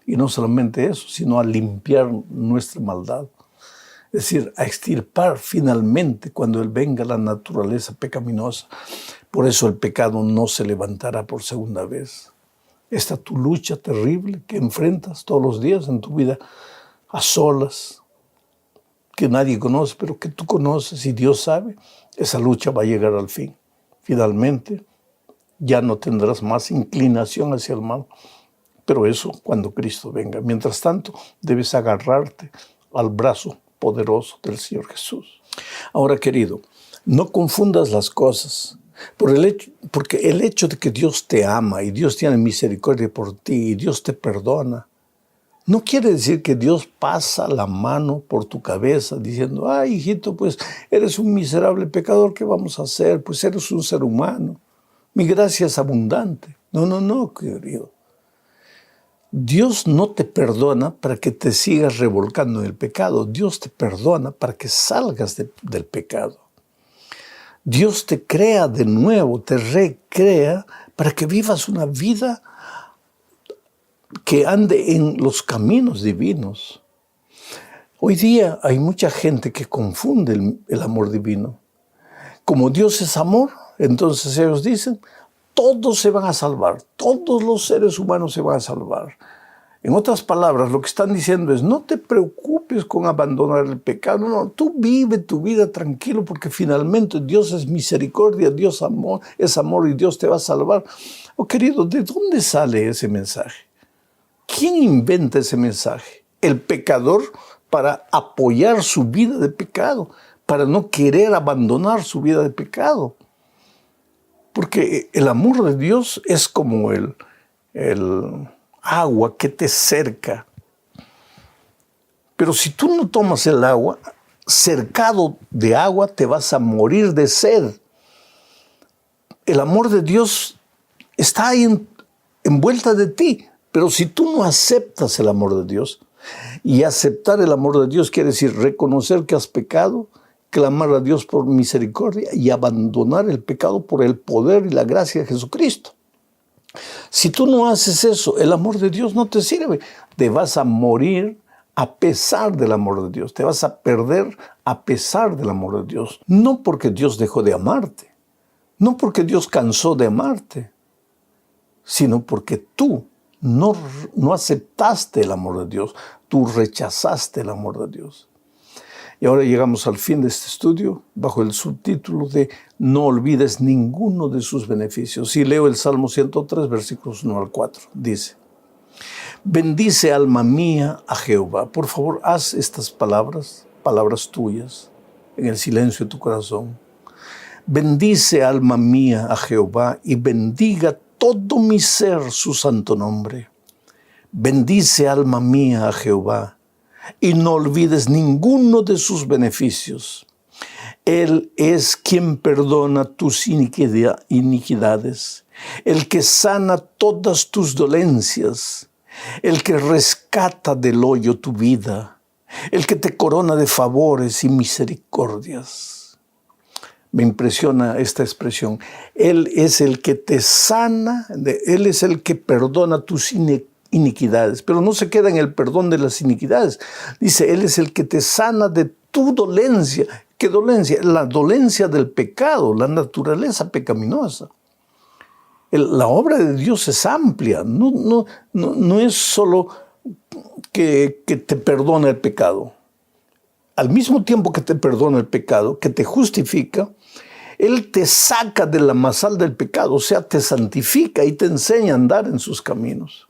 Y no solamente eso, sino a limpiar nuestra maldad. Es decir, a extirpar finalmente cuando Él venga la naturaleza pecaminosa. Por eso el pecado no se levantará por segunda vez. Esta tu lucha terrible que enfrentas todos los días en tu vida, a solas, que nadie conoce, pero que tú conoces y Dios sabe, esa lucha va a llegar al fin. Finalmente, ya no tendrás más inclinación hacia el mal. Pero eso cuando Cristo venga. Mientras tanto, debes agarrarte al brazo poderoso del Señor Jesús. Ahora, querido, no confundas las cosas, porque el hecho de que Dios te ama y Dios tiene misericordia por ti y Dios te perdona, no quiere decir que Dios pasa la mano por tu cabeza diciendo: ay, hijito, pues eres un miserable pecador, ¿qué vamos a hacer? Pues eres un ser humano, mi gracia es abundante. No, querido. Dios no te perdona para que te sigas revolcando en el pecado. Dios te perdona para que salgas del pecado. Dios te crea de nuevo, te recrea para que vivas una vida que ande en los caminos divinos. Hoy día hay mucha gente que confunde el amor divino. Como Dios es amor, entonces ellos dicen: todos se van a salvar, todos los seres humanos se van a salvar. En otras palabras, lo que están diciendo es: no te preocupes con abandonar el pecado, no, tú vive tu vida tranquilo porque finalmente Dios es misericordia, Dios es amor y Dios te va a salvar. Oh, querido, ¿de dónde sale ese mensaje? ¿Quién inventa ese mensaje? El pecador, para apoyar su vida de pecado, para no querer abandonar su vida de pecado. Porque el amor de Dios es como el agua que te cerca. Pero si tú no tomas el agua, cercado de agua, te vas a morir de sed. El amor de Dios está ahí envuelta de ti. Pero si tú no aceptas el amor de Dios, y aceptar el amor de Dios quiere decir reconocer que has pecado, clamar a Dios por misericordia y abandonar el pecado por el poder y la gracia de Jesucristo. Si tú no haces eso, el amor de Dios no te sirve. Te vas a morir a pesar del amor de Dios. Te vas a perder a pesar del amor de Dios. No porque Dios dejó de amarte, no porque Dios cansó de amarte, sino porque tú no aceptaste el amor de Dios, tú rechazaste el amor de Dios. Y ahora llegamos al fin de este estudio bajo el subtítulo de No olvides ninguno de sus beneficios. Y leo el Salmo 103, versículos 1 al 4. Dice: bendice alma mía a Jehová. Por favor, haz estas palabras tuyas, en el silencio de tu corazón. Bendice alma mía a Jehová y bendiga todo mi ser su santo nombre. Bendice alma mía a Jehová y no olvides ninguno de sus beneficios. Él es quien perdona tus iniquidades, el que sana todas tus dolencias, el que rescata del hoyo tu vida, el que te corona de favores y misericordias. Me impresiona esta expresión. Él es el que te sana, Él es el que perdona tus iniquidades, pero no se queda en el perdón de las iniquidades. Dice, Él es el que te sana de tu dolencia. ¿Qué dolencia? La dolencia del pecado, la naturaleza pecaminosa. La obra de Dios es amplia, no es solo que te perdona el pecado. Al mismo tiempo que te perdona el pecado, que te justifica, Él te saca de la masal del pecado, o sea, te santifica y te enseña a andar en sus caminos.